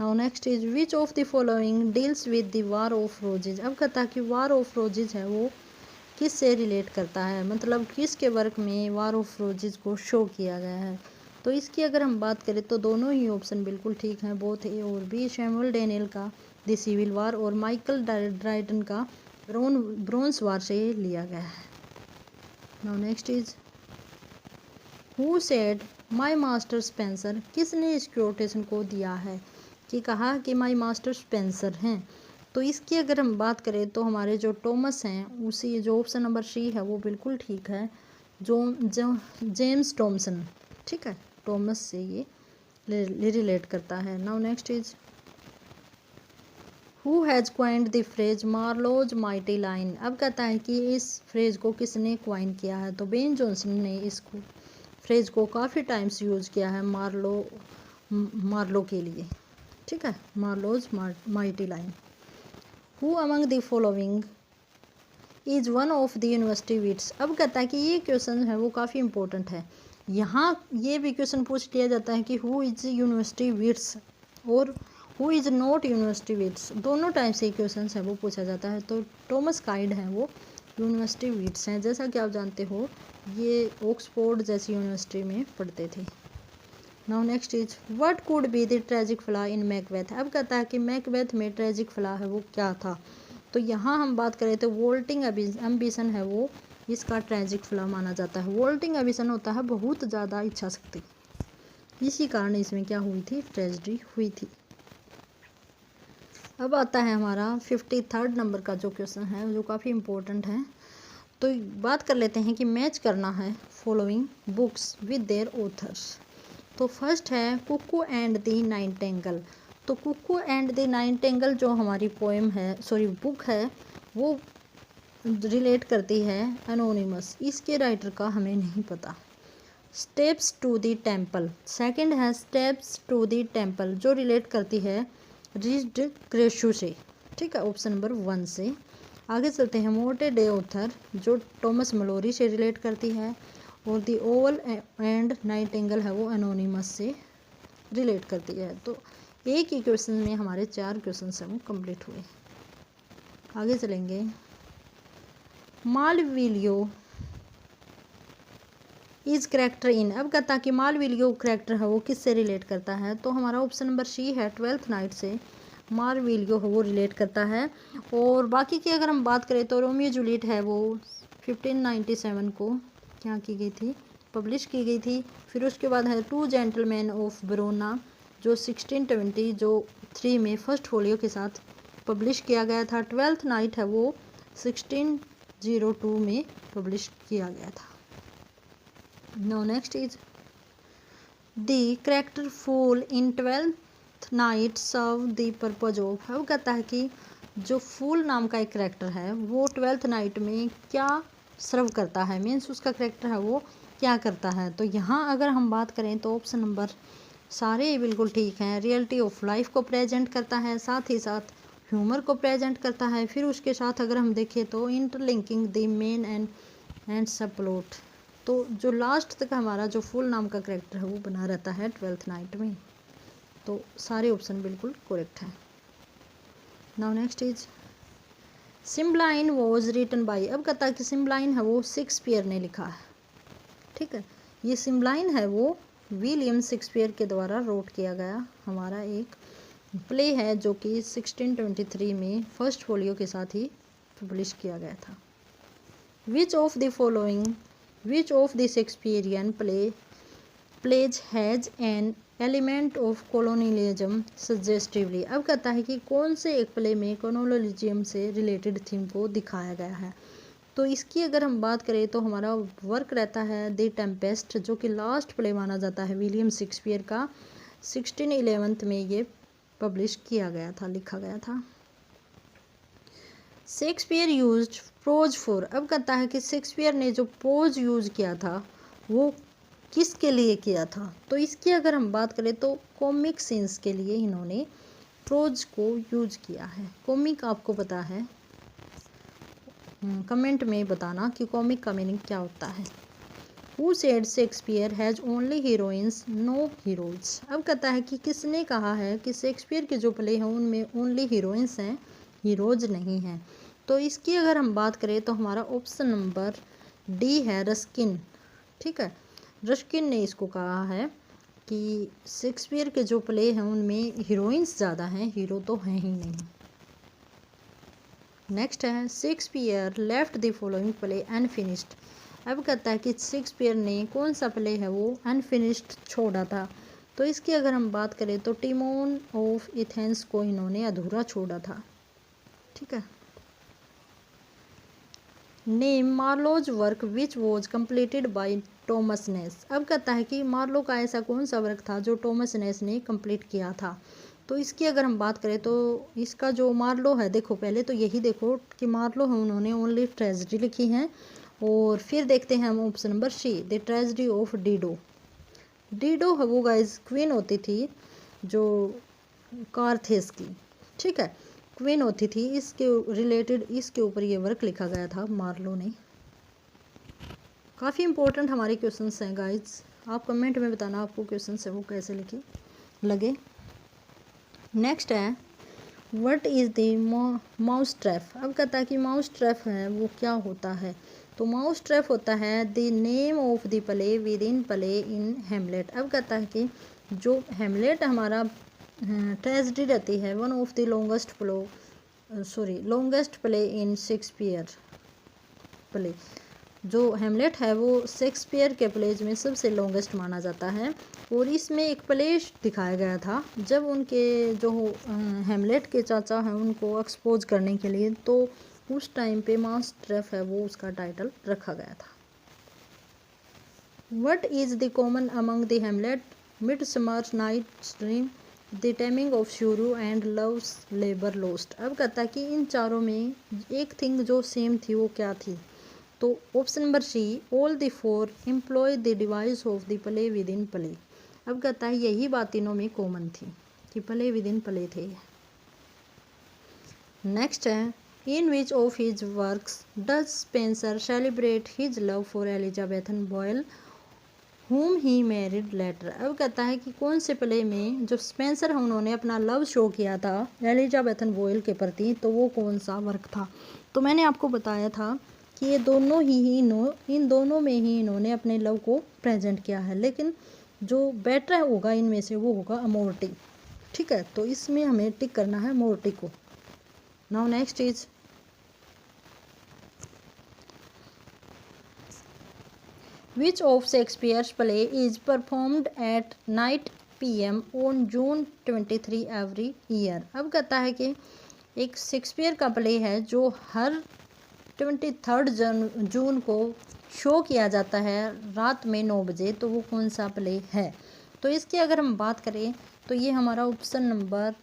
Now next is which of the following deals with the war of roses. अब कहता है कि वार ऑफ रोजेज है वो किस से रिलेट करता है, मतलब किसके वर्क में वार ऑफ रोजेज को शो किया गया है। तो इसकी अगर हम बात करें तो दोनों ही ऑप्शन बिल्कुल ठीक हैं, बोथ ए और बी। सैमुअल डेनियल का द सिविल वार और माइकल ड्राइटन का ब्रोंज वार से लिया गया है। Now next is who said my master Spencer. किसने इस कोटेशन को दिया है, कि कहा कि माय मास्टर स्पेंसर हैं। तो इसकी अगर हम बात करें तो हमारे जो टॉमस हैं उसी जो ऑप्शन नंबर सी है वो बिल्कुल ठीक है, जो जेम्स टॉमसन, ठीक है, टॉमस से ये रिलेट करता है। Now next is who has coined the phrase Marlowe's mighty line. अब कहता है कि इस फ्रेज को किसने क्वाइन किया है, तो बेन जॉनसन ने इस फ्रेज को काफ़ी टाइम्स यूज़ किया है मार्लो के लिए। ठीक है, Marlowe's mighty line. Who among the following is one of the university wits. अब कहता है कि ये क्वेश्चन है वो काफ़ी इंपॉर्टेंट है। यहाँ ये भी क्वेश्चन पूछ लिया जाता है कि हु इज़ यूनिवर्सिटी विट्स और who is not university wits, दोनों टाइप से क्वेश्चन है वो पूछा जाता है। तो थॉमस काइड हैं वो यूनिवर्सिटी विट्स हैं, जैसा कि आप जानते हो ये ऑक्सफोर्ड जैसी यूनिवर्सिटी में पढ़ते थे। Now next is what could be the tragic flaw in Macbeth. अब कहता है कि मैकबेथ में ट्रेजिक फ्लॉ है वो क्या था, तो यहाँ हम बात करें तो वोल्टिंग एम्बिशन है वो इसका ट्रेजिक फ्लॉ माना जाता है। वोल्टिंग एम्बिशन होता है बहुत ज़्यादा इच्छा शक्ति, इसी कारण इसमें क्या हुई थी, ट्रेजेडी हुई थी। अब आता है हमारा 53rd नंबर का जो क्वेश्चन है जो काफ़ी इम्पोर्टेंट है। तो बात कर लेते हैं कि मैच करना है following books with their authors. तो फर्स्ट है कुकू एंड द नाइटिंगेल। तो कुकू एंड द नाइटिंगेल जो हमारी पोएम है बुक है वो रिलेट करती है एनोनिमस, इसके राइटर का हमें नहीं पता। Steps to the temple, second है स्टेप्स टू द टेम्पल जो रिलेट करती है रिच्ड क्रेशू से। ठीक है, ऑप्शन नंबर 1 से। आगे चलते हैं मोटे डे ऑथर जो टॉमस मलोरी से रिलेट करती है और दी ओवल एंड नाइटिंगेल है वो एनोनिमस से रिलेट करती है। तो एक ही क्वेश्चन में हमारे 4 क्वेश्चन हैं वो कंप्लीट हुए। आगे चलेंगे मालविलियो इज करेक्टर इन। अब कहता है कि मालविलियो करेक्टर है वो किससे रिलेट करता है, तो हमारा ऑप्शन नंबर सी है 12th नाइट से मालविलियो है वो रिलेट करता है। और बाकी की अगर हम बात करें तो रोमियो जूलियट है वो 1597 को क्या की गई थी, पब्लिश की गई थी। फिर उसके बाद है टू जेंटलमैन ऑफ वेरोना जो 1623 में फर्स्ट फोलियो के साथ पब्लिश किया गया था। 12th नाइट है वो 1602 में पब्लिश किया गया था। Now next is the character fool in 12th night serve the purpose of। अब कहता है कि जो फूल नाम का एक करेक्टर है वो 12th नाइट में क्या सर्व करता है, मीन्स उसका करेक्टर है वो क्या करता है। तो यहाँ अगर हम बात करें तो ऑप्शन नंबर सारे बिल्कुल ठीक हैं। रियलिटी ऑफ लाइफ को प्रेजेंट करता है, साथ ही साथ ह्यूमर को प्रेजेंट करता है। फिर उसके साथ अगर हम देखें तो इंटरलिंकिंग द मेन एंड सब प्लॉट। तो जो लास्ट तक हमारा जो फुल नाम का करेक्टर है वो बना रहता है 12th नाइट में। तो सारे ऑप्शन बिल्कुल करेक्ट हैं। Now next is Cymbeline was written by. अब कहता है कि सिम्बलाइन है वो शेक्सपियर ने लिखा है। ठीक है, ये सिम्बलाइन है वो विलियम शेक्सपियर के द्वारा रोट किया गया हमारा एक प्ले है जो कि 1623 में फर्स्ट फोलियो के साथ ही पब्लिश किया गया था। Which of the Shakespearean plays has an element of colonialism suggestively. अब कहता है कि कौन से एक प्ले में कॉलोनियलिज्म से रिलेटेड थीम को दिखाया गया है। तो इसकी अगर हम बात करें तो हमारा वर्क रहता है द टेम्पेस्ट जो कि लास्ट प्ले माना जाता है विलियम शेक्सपियर का। 1611 में ये पब्लिश किया गया था, लिखा गया था। Shakespeare used prose for. अब कहता है कि शेक्सपियर ने जो प्रोज यूज किया था वो किसके लिए किया था, तो इसकी अगर हम बात करें तो कॉमिक सीन्स के लिए इन्होंने प्रोज को यूज किया है। कॉमिक आपको पता है, कमेंट में बताना कि कॉमिक का मीनिंग क्या होता है। Who said Shakespeare has only heroines no heroes. अब कहता है कि किसने कहा है कि शेक्सपियर के जो प्ले हैं उनमें ओनली हीरोइंस हैं, हीरोज नहीं हैं। तो इसकी अगर हम बात करें तो हमारा ऑप्शन नंबर डी है रस्किन। ठीक है, रस्किन ने इसको कहा है कि शेक्सपियर के जो प्ले हैं उनमें हीरोइंस ज़्यादा हैं, हीरो तो हैं ही नहीं। नेक्स्ट है Shakespeare left the following play unfinished. अब कहता है कि शेक्सपियर ने कौन सा प्ले है वो अनफिनिश्ड छोड़ा था। तो इसकी अगर हम बात करें तो टिमोन ऑफ एथेंस को इन्होंने अधूरा छोड़ा था। ठीक है, name Marlowe's work which was completed by Thomas Nashe. अब कहता है कि मार्लो का ऐसा कौन सा वर्क था जो टॉमस नेस ने कंप्लीट किया था। तो इसकी अगर हम बात करें तो इसका जो मार्लो है, देखो पहले तो यही देखो कि मार्लो है उन्होंने ओनली ट्रेजेडी लिखी है। और फिर देखते हैं हम option number C, the tragedy of Dido. Dido है वो गाइज क्वीन होती थी जो कार्थेस की, ठीक है, क्वीन होती थी। इसके रिलेटेड इसके ऊपर ये वर्क लिखा गया था मार्लो ने। काफ़ी इंपॉर्टेंट हमारे क्वेश्चंस हैं गाइज, आप कमेंट में बताना आपको क्वेश्चंस है वो कैसे लिखे लगे। नेक्स्ट है what is the mouse trap. अब कहता है कि माउस ट्रैप है वो क्या होता है। तो माउस ट्रैप होता है the name of the play within play in Hamlet. अब कहता है कि जो हेमलेट हमारा ट्रेजेडी रहती है, one of the longest play in Shakespeare play. जो हेमलेट है वो शेक्सपियर के प्लेज में सबसे लॉन्गेस्ट माना जाता है। और इसमें एक प्ले दिखाया गया था जब उनके जो हेमलेट के चाचा हैं उनको एक्सपोज करने के लिए, तो उस टाइम पे माउस ट्रैप है वो उसका टाइटल रखा गया था। What is the common among the Hamlet, Midsummer Night's Dream, the taming of shrew and Love's Labour Lost. अब कहता है कि इन चारों में एक थिंग जो सेम थी वो क्या थी। तो option number C, all the four employ the device of the play within play. अब कहता है यही बात तीनों में कॉमन थी कि प्ले विद इन प्ले थे। नेक्स्ट है in which of his works does Spenser celebrate his love for Elizabethan Boyle whom he married later। अब कहता है कि कौन से प्ले में जो स्पेंसर है उन्होंने अपना लव शो किया था एलिजाबेथन बॉयल के प्रति, तो वो कौन सा वर्क था। तो मैंने आपको बताया था कि ये दोनों ही इन दोनों में ही इन्होंने अपने लव को प्रेजेंट किया है, लेकिन जो बेटर होगा इनमें से वो होगा अमोर्टी, ठीक है। तो इसमें हमें टिक करना है अमोर्टी को। Now next is Which of Shakespeare's play is performed at 9 PM on June 23 every year। अब कहता है कि एक शेक्सपियर का प्ले है जो हर 23 जून को शो किया जाता है रात में 9 बजे। तो वो कौन सा प्ले है। तो इसकी अगर हम बात करें तो ये हमारा ऑप्शन नंबर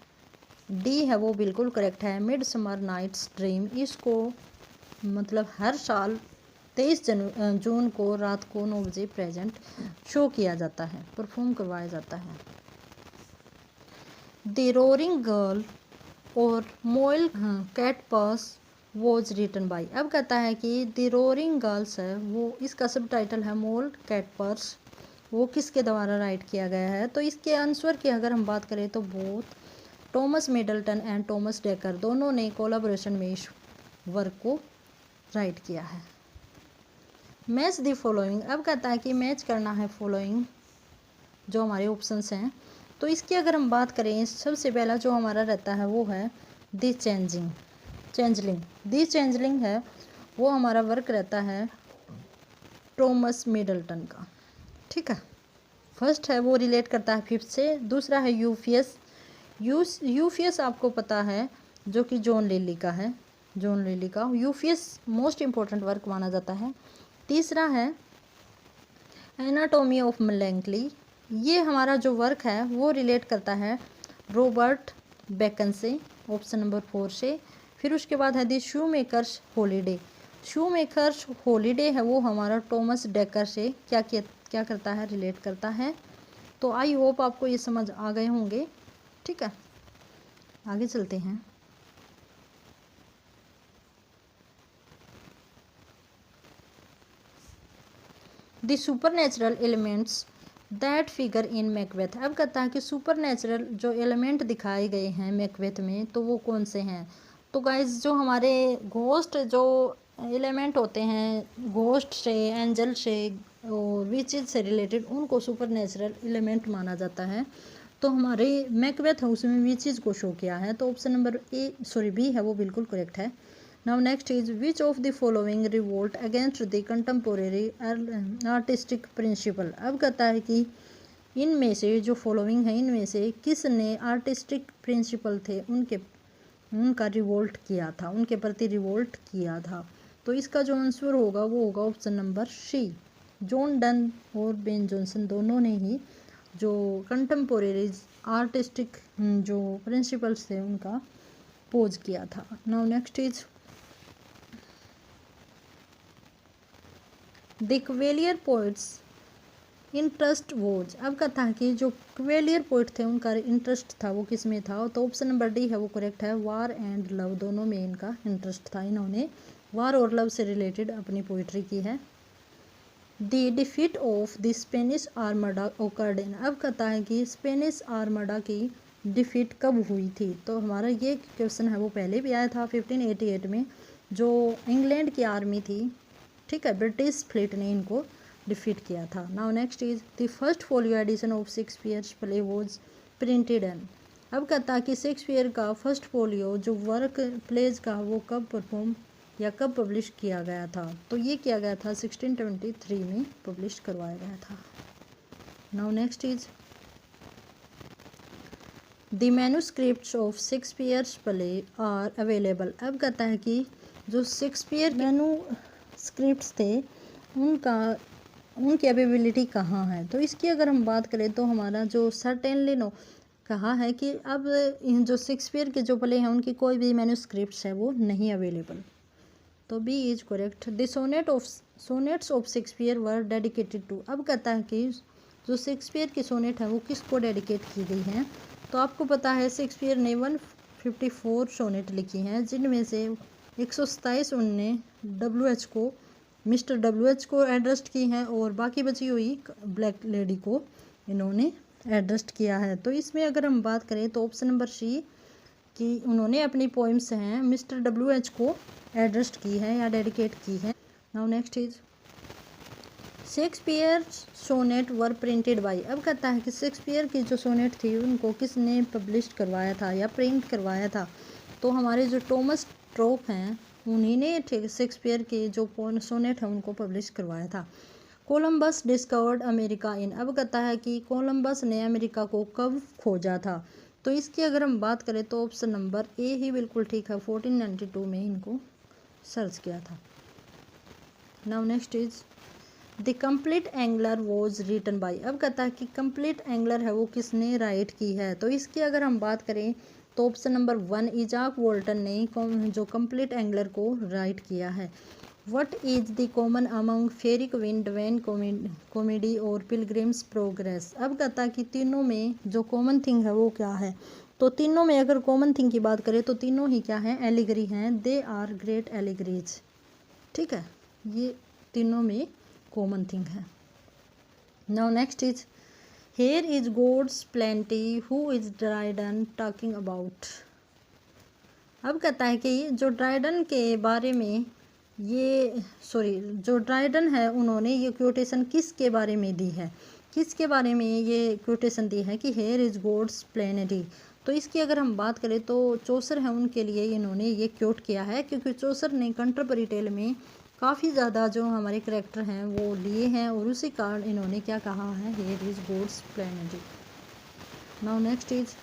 डी है वो बिल्कुल करेक्ट है, मिडसमर नाइट्स ड्रीम। इसको मतलब हर साल 23 जून को रात को 9 बजे प्रेजेंट शो किया जाता है, परफॉर्म करवाया जाता है। द रोरिंग गर्ल और Moll Cutpurse was written by. अब कहता है कि द रोरिंग गर्ल्स है वो इसका सब टाइटल है मोल कैट पर्स, वो किसके द्वारा राइट किया गया है। तो इसके आंसर की अगर हम बात करें तो both Thomas Middleton and Thomas decker दोनों ने कोलैबोरेशन में इस वर्क को राइट किया है। Match the following. अब कहता है कि मैच करना है फॉलोइंग जो हमारे ऑप्शंस हैं। तो इसकी अगर हम बात करें सबसे पहला जो हमारा रहता है वो है द चेंजलिंग। द चेंजलिंग है वो हमारा वर्क रहता है टॉमस मिडल्टन का, ठीक है। फर्स्ट है वो रिलेट करता है फिफ्थ से। दूसरा है यूफियस। यूफियस आपको पता है जो कि जॉन लिली का है, जॉन लिली का यूफियस मोस्ट इम्पोर्टेंट वर्क माना जाता है। तीसरा है एनाटॉमी ऑफ मेलैंकली। ये हमारा जो वर्क है वो रिलेट करता है रॉबर्ट बेकन से, ऑप्शन नंबर 4 से। फिर उसके बाद है the shoe makers holiday. Shoe makers holiday है वो हमारा टॉमस डेकर से क्या करता है, रिलेट करता है। तो आई होप आपको ये समझ आ गए होंगे, ठीक है। आगे चलते हैं। The supernatural elements that figure in Macbeth. अब कहता है कि सुपरनेचुरल जो एलिमेंट दिखाए गए हैं मैकबेथ में तो वो कौन से हैं। तो गाइज जो हमारे घोस्ट जो एलिमेंट होते हैं घोस्ट से, एंजल से और विचेज से रिलेटेड, उनको सुपरनेचुरल एलिमेंट माना जाता है। तो हमारे मैकबेथ है उसमें विचेज को शो किया है। तो ऑप्शन नंबर बी है वो बिल्कुल करेक्ट है। Now next is which of the following revolt against the contemporary artistic principle। अब कहता है कि इनमें से जो फॉलोइंग है इनमें से किसने आर्टिस्टिक प्रिंसिपल थे उनका रिवोल्ट किया था, उनके प्रति रिवोल्ट किया था। तो इसका जो आंसर होगा वो होगा option number C. John Donne और बेन जॉनसन दोनों ने ही जो कंटेम्पोरेरीज आर्टिस्टिक जो प्रिंसिपल्स थे उनका पोज किया था। Now next is the cavalier poets interest was. अब कहता है कि जो क्वेलियर पोइट थे उनका इंटरेस्ट था वो किस में था, तो ऑप्शन नंबर डी है वो करेक्ट है। वार एंड लव दोनों में इनका इंटरेस्ट था, इन्होंने वार और लव से रिलेटेड अपनी पोइट्री की है। The defeat of the Spanish Armada occurred in. अब कहता है कि स्पेनिश आर्मडा की डिफीट कब हुई थी, तो हमारा ये क्वेश्चन है वो पहले भी आया था 1588 में, जो इंग्लैंड की आर्मी थी, ठीक है, ब्रिटिश फ्लीट ने इनको डिफीट किया था। Now next is the first folio edition of Shakespeare's play was printed in. अब कहता है कि शेक्सपियर का फर्स्ट फोलियो जो वर्क प्लेज का वो कब परफॉर्म या कब पब्लिश किया गया था, तो ये किया गया था 1623 में पब्लिश करवाया गया था। Now next is the manuscripts of Shakespeare's play are available. अब कहता है कि जो शेक्सपियर मैन्युस्क्रिप्ट्स थे उनकी अवेलेबिलिटी कहाँ है, तो इसकी अगर हम बात करें तो हमारा जो सर्टेनली नो कहा है कि अब इन जो शेक्सपियर के जो प्ले हैं उनकी कोई भी मैन्युस्क्रिप्ट्स है वो नहीं अवेलेबल, तो B is correct. The sonnets of Shakespeare were dedicated to. अब कहता है कि जो शेक्सपियर की सोनेट है वो किसको डेडिकेट की गई हैं, तो आपको पता है शेक्सपियर ने 154 सोनेट लिखी हैं, जिनमें से 127 उनने WH को मिस्टर WH को एड्रेस्ड की हैं और बाकी बची हुई ब्लैक लेडी को इन्होंने एड्रेस्ड किया है। तो इसमें अगर हम बात करें तो ऑप्शन नंबर सी कि उन्होंने अपनी पोइम्स हैं मिस्टर WH को एड्रेस्ड की है या डेडिकेट की है। Now next is Shakespeare sonnet were printed by. अब कहता है कि शेक्सपियर की जो सोनेट थी उनको किसने पब्लिश करवाया था या प्रिंट करवाया था, तो हमारे जो टॉमस ट्रोप हैं उन्हीं ने शेक्सपियर के जो सोनेट है उनको पब्लिश करवाया था। Columbus discovered America in. अब कहता है कि कोलंबस ने अमेरिका को कब खोजा था, तो इसकी अगर हम बात करें तो ऑप्शन नंबर ए ही बिल्कुल ठीक है, 1492 में इनको सर्च किया था। Now next is the complete angler was written by. अब कहता है कि कंप्लीट एंगलर है वो किसने राइट की है, तो इसकी अगर हम बात करें तो ऑप्शन नंबर 1 इजाक वोल्टन ने जो कंप्लीट एंगलर को राइट किया है। What is the common among Faerie Queene divine comedy और पिलग्रिम्स प्रोग्रेस। अब कहता है कि तीनों में जो कॉमन थिंग है वो क्या है, तो तीनों में अगर कॉमन थिंग की बात करें तो तीनों ही क्या है, एलिगरी हैं, दे आर ग्रेट एलिगरीज, ठीक है, ये तीनों में कॉमन थिंग है। Now next is here is God's plenty who is Dryden talking about. अब कहता है कि जो ड्राइडन के बारे में जो ड्राइडन है उन्होंने ये क्वोटेशन किसके बारे में दी है, किसके बारे में ये क्वोटेशन दी है कि हेयर इज गॉड्स प्लेनिटी, तो इसकी अगर हम बात करें तो चौसर है उनके लिए इन्होंने ये क्योट किया है, क्योंकि चौसर ने कंटेम्पररी टेल में काफ़ी ज़्यादा जो हमारे करैक्टर हैं वो लिए हैं और उसी कारण इन्होंने क्या कहा है, here is God's plenty. Now next is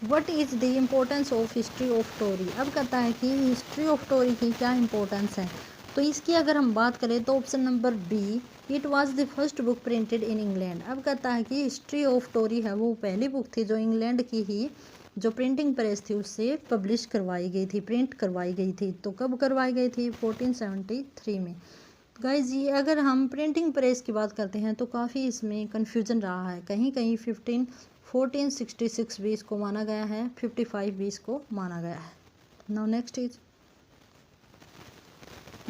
what is the importance of history of Tory. अब कहता है कि हिस्ट्री ऑफ टोरी की क्या इम्पोर्टेंस है, तो इसकी अगर हम बात करें तो option number B it was the first book printed in England. अब कहता है कि हिस्ट्री ऑफ टोरी है वो पहली बुक थी जो इंग्लैंड की ही जो प्रिंटिंग प्रेस थी उससे पब्लिश करवाई गई थी, प्रिंट करवाई गई थी, तो कब करवाई गई थी, 1473 में। गाइज ये अगर हम प्रिंटिंग प्रेस की बात करते हैं तो काफ़ी इसमें कन्फ्यूजन रहा है, कहीं कहीं 1466 भी इसको माना गया है, 55 भी इसको माना गया है। Now next is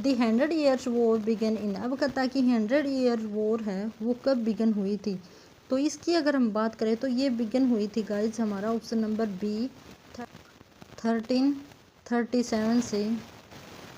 the 100 years war began in. अब कहता है कि 100 ईयर वॉर है वो कब बिगन हुई थी, तो इसकी अगर हम बात करें तो ये बिगन हुई थी गाइज हमारा ऑप्शन नंबर बी 1337 से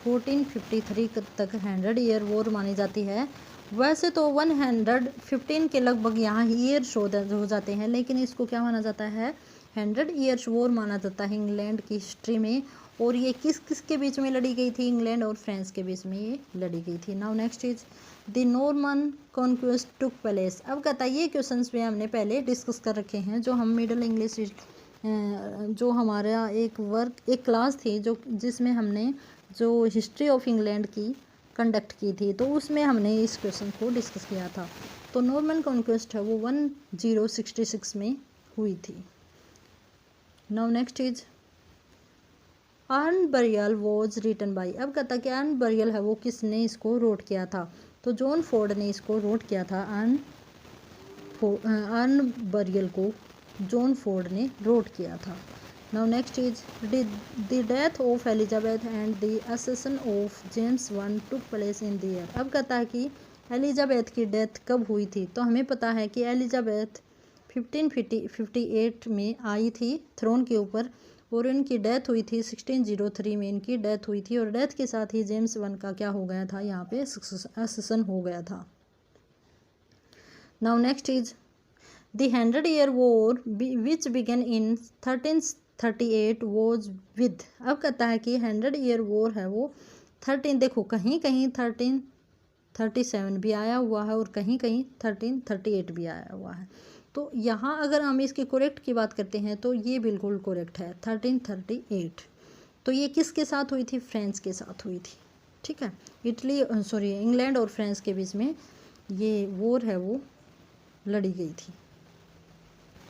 1453 तक 100 ईयर वॉर मानी जाती है। वैसे तो 115 के लगभग यहाँ ईयर्स हो जाते हैं, लेकिन इसको क्या माना जाता है, 100 ईयर्स वॉर माना जाता है इंग्लैंड की हिस्ट्री में, और ये किस किस के बीच में लड़ी गई थी, इंग्लैंड और फ्रांस के बीच में ये लड़ी गई थी। Now next is the Norman conquest took place. अब कहता है ये क्वेश्चंस भी हमने पहले डिस्कस कर रखे हैं, जो हम मिडिल इंग्लिश जो हमारा एक क्लास थी जो जिसमें हमने जो हिस्ट्री ऑफ इंग्लैंड की कंडक्ट की थी, तो उसमें हमने इस क्वेश्चन को डिस्कस किया था। तो नॉर्मन कॉन्क्वेस्ट है वो 1066 में हुई थी। Now next is urn burial was written by. अब कहता कि अर्न बरियल है वो किसने इसको रोट किया था, तो जॉन फोर्ड ने इसको रोट किया था। अर्न बरियल को जॉन फोर्ड ने रोट किया था। Now next is the death of Elizabeth and the assassin of James one took place in the year. अब कहता है कि एलिजाबेथ की डेथ कब हुई थी, तो हमें पता है कि एलिजाबेथ 1558 में आई थी थ्रोन के ऊपर, और इनकी डेथ हुई थी 1603 में इनकी डेथ हुई थी, और डेथ के साथ ही जेम्स वन का क्या हो गया था, यहाँ पे असैसिन हो गया था। Now next is the 100-year war which began in 1338 was with. अब कहता है कि 100-year वॉर है वो 13, देखो कहीं कहीं 1337 भी आया हुआ है और कहीं कहीं 1338 भी आया हुआ है। तो यहाँ अगर हम इसके करेक्ट की बात करते हैं तो ये बिल्कुल करेक्ट है 1338। तो ये किसके साथ हुई थी, फ्रांस के साथ हुई थी। ठीक है, इंग्लैंड और फ्रांस के बीच में ये वॉर है वो लड़ी गई थी।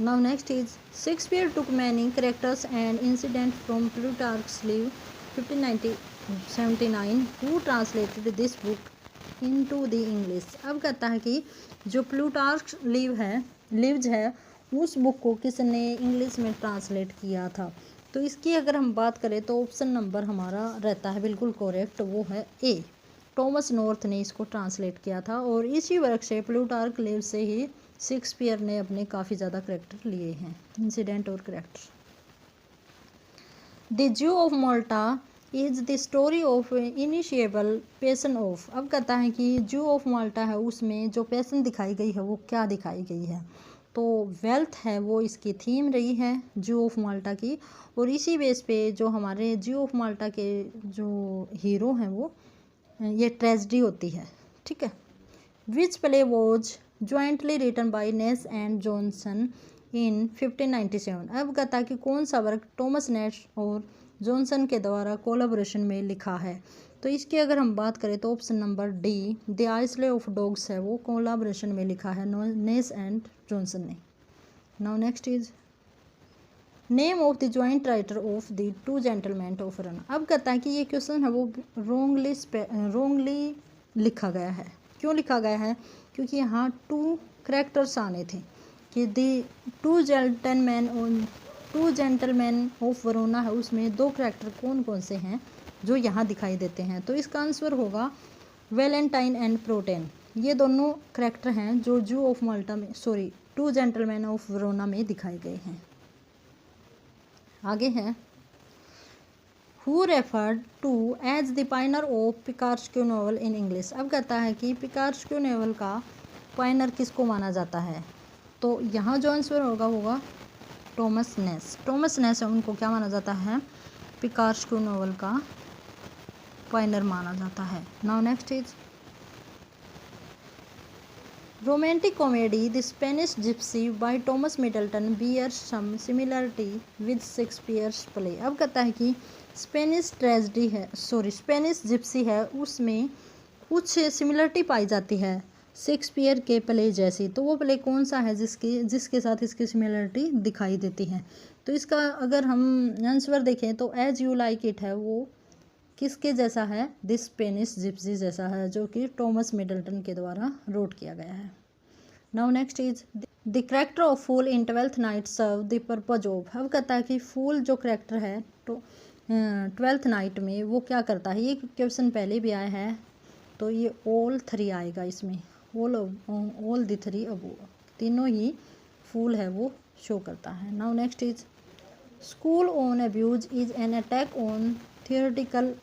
Now next is Shakespeare took many characters and incident from प्लूटार्क्स live 1579 who translated this book into the English. अब कहता है कि जो प्लूटार्क्स लिव्स है उस बुक को किसने इंग्लिश में ट्रांसलेट किया था, तो इसकी अगर हम बात करें तो ऑप्शन नंबर हमारा रहता है बिल्कुल करेक्ट, वो है ए, टॉमस नॉर्थ ने इसको ट्रांसलेट किया था। और इसी वर्क से प्लूटार्क लिव से ही शेक्सपियर ने अपने काफ़ी ज़्यादा करेक्टर लिए हैं, इंसिडेंट और character. The Jew of Malta is the story of insatiable passion of. अब कहता है कि जू ऑफ माल्टा है उसमें जो पैसन दिखाई गई है वो क्या दिखाई गई है, तो वेल्थ है वो इसकी थीम रही है जू ऑफ माल्टा की। और इसी बेस पे जो हमारे जू ऑफ माल्टा के जो हीरो हैं वो ये ट्रेजेडी होती है। ठीक है, which play was jointly written by Nashe and Jonson in 1597। अब कहता है कि कौन सा वर्क टॉमस नेस और जॉनसन के द्वारा कोलैबोरेशन में लिखा है, तो इसकी अगर हम बात करें तो option number D the isle of dogs है वो कोलैबोरेशन में लिखा है नेस एंड जॉनसन ने। Now next is name of the joint writer of the two gentleman of run. अब कहता है कि ये क्वेश्चन है वो रोंगली लिखा गया है। क्यों लिखा गया है, क्योंकि यहाँ 2 कैरेक्टर्स आने थे कि द टू जेंटलमैन ऑफ वरोना है उसमें 2 कैरेक्टर कौन कौन से हैं जो यहाँ दिखाई देते हैं, तो इसका आंसर होगा वैलेंटाइन एंड प्रोटेन। ये दोनों कैरेक्टर हैं जो जू ऑफ माल्टा में टू जेंटलमैन ऑफ वरोना में दिखाए गए हैं। आगे है who referred to as the pioneer of picaresque novel in English. अब कहता है कि पिकार्स्क्यू नॉवल का पायनर किसको माना जाता है, तो यहाँ जो आंसर होगा टॉमस नेस है, उनको क्या माना जाता है, पिकार्स्क्यू नॉवल का पायनर माना जाता है। Now next is romantic comedy the Spanish gypsy by Thomas Middleton bears some similarity with Shakespeare's play. अब कहता है कि स्पेनिश जिप्सी है उसमें कुछ सिमिलरिटी पाई जाती है शेक्सपियर के प्ले जैसी, तो वो प्ले कौन सा है जिसके साथ इसकी सिमिलरिटी दिखाई देती है, तो इसका अगर हम आंसर देखें तो एज यू लाइक इट है वो किसके जैसा है, द स्पेनिश जिप्सी जैसा है जो कि टॉमस मिडल्टन के द्वारा रोट किया गया है। Now next is the character of fool in 12th night serve the purpose of. अब कहता है कि फूल जो कैरेक्टर है तो 12th नाइट में वो क्या करता है, ये क्वेश्चन पहले भी आया है, तो ये ऑल 3 आएगा इसमें, ऑल द 3 अब तीनों ही फूल है वो शो करता है। Now next is school on abuse is an attack on theoretical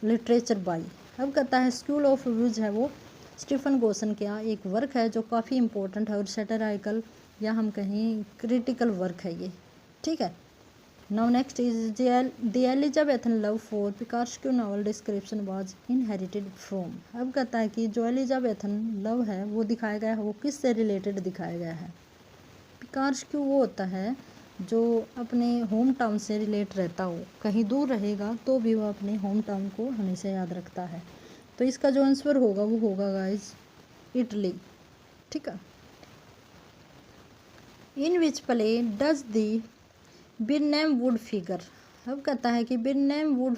literature by. अब कहता है स्कूल ऑफ अब्यूज है वो स्टीफन गोसन का एक वर्क है जो काफ़ी इंपॉर्टेंट है और सैटारिकल या हम कहें क्रिटिकल वर्क है ये। ठीक है, now next is the Elizabethan love for picaresque novel description was inherited from. अब कहता है कि जो एलिजाबेथन लव है वो दिखाया गया है वो किससे रिलेटेड दिखाया गया है, पिकार्स्क्यू वो होता है जो अपने होम टाउन से रिलेट रहता हो, कहीं दूर रहेगा तो भी वो अपने होम टाउन को हमेशा याद रखता है। तो इसका जो आंसर होगा वो होगा गाइज इटली। ठीक है। In which play does the Birnam wood figure, अब कहता है कि बिरनैम वुड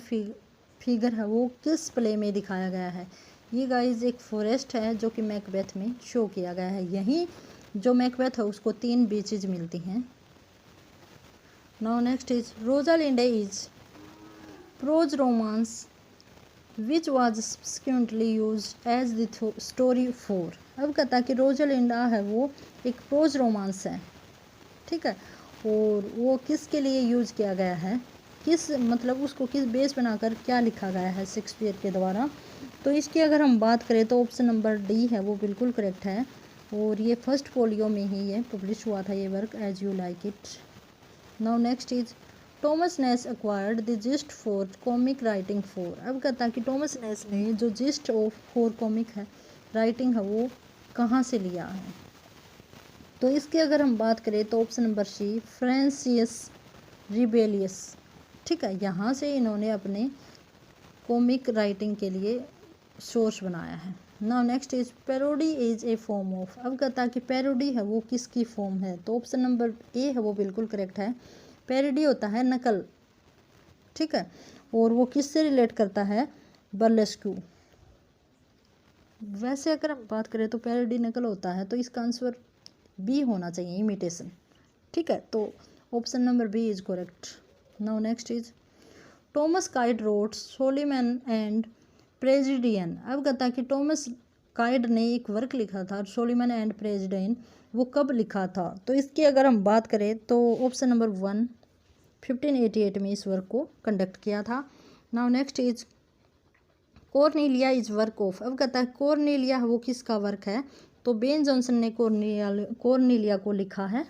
फिगर है वो किस प्ले में दिखाया गया है। ये गाइज एक फॉरेस्ट है जो कि मैकबेथ में शो किया गया है। यहीं जो मैकबेथ है उसको 3 बीचेज मिलती हैं। Now next is Rosalynde is prose romance which was subsequently use as the story 4। अब कहता है कि रोजालिंडा है वो एक प्रोज रोमांस है। ठीक है। और वो किसके लिए यूज किया गया है, किस मतलब उसको किस बेस बनाकर क्या लिखा गया है शेक्सपियर के द्वारा। तो इसकी अगर हम बात करें तो ऑप्शन नंबर डी है वो बिल्कुल करेक्ट है। और ये फर्स्ट फोलियो में ही ये पब्लिश हुआ था ये work, as you like it. Now next is Thomas Nash acquired the gist for comic writing for. अब कहता है कि टॉमस नेस ने जो जिस्ट ऑफ फॉर कॉमिक है राइटिंग है वो कहाँ से लिया है। तो इसकी अगर हम बात करें तो option number C Francis Rabelais. ठीक है, यहाँ से इन्होंने अपने कॉमिक राइटिंग के लिए सोर्स बनाया है। Now next is parody is a form of. अब कहता है कि पैरोडी है वो किसकी फॉर्म है। तो ऑप्शन नंबर ए है वो बिल्कुल करेक्ट है। पैरोडी होता है नकल। ठीक है। और वो किससे रिलेट करता है, बर्लेस्क्यू। वैसे अगर हम बात करें तो पैरोडी नकल होता है, तो इसका आंसर बी होना चाहिए, इमिटेशन। ठीक है, तो option number B is correct. Now next is Thomas Kyd wrote Soliman and Perseda. अब कहता है कि टॉमस काइड ने एक वर्क लिखा था सोलिमन एंड प्रेजिडियन, वो कब लिखा था। तो इसकी अगर हम बात करें तो ऑप्शन नंबर 1 1588 में इस वर्क को कंडक्ट किया था। Now next is Cornelia is work of. अब कहता है कॉर्नेलिया वो किसका वर्क है। तो बेन जॉनसन ने कॉर्नेलिया को लिखा है।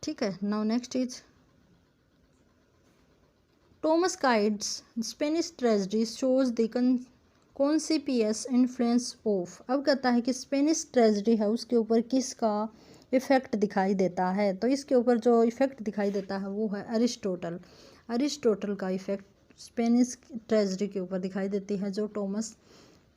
ठीक है। Now next is Thomas Kyd's Spanish tragedy shows the conspicuous influence of. अब कहता है कि स्पेनिश ट्रेजेडी है उसके ऊपर किसका इफेक्ट दिखाई देता है। तो इसके ऊपर जो इफेक्ट दिखाई देता है वो है अरिस्टोटल का इफेक्ट स्पेनिश ट्रेजेडी के ऊपर दिखाई देती है जो टॉमस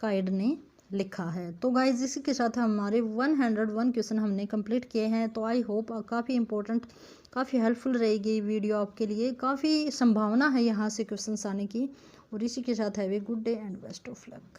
काइड ने लिखा है। तो गाइज इसी के साथ हमारे 101 क्वेश्चन हमने कंप्लीट किए हैं। तो आई होप काफ़ी इंपॉर्टेंट, काफ़ी हेल्पफुल रहेगी वीडियो आपके लिए। काफ़ी संभावना है यहाँ से क्वेश्चंस आने की। और इसी के साथ have a good day and best of luck.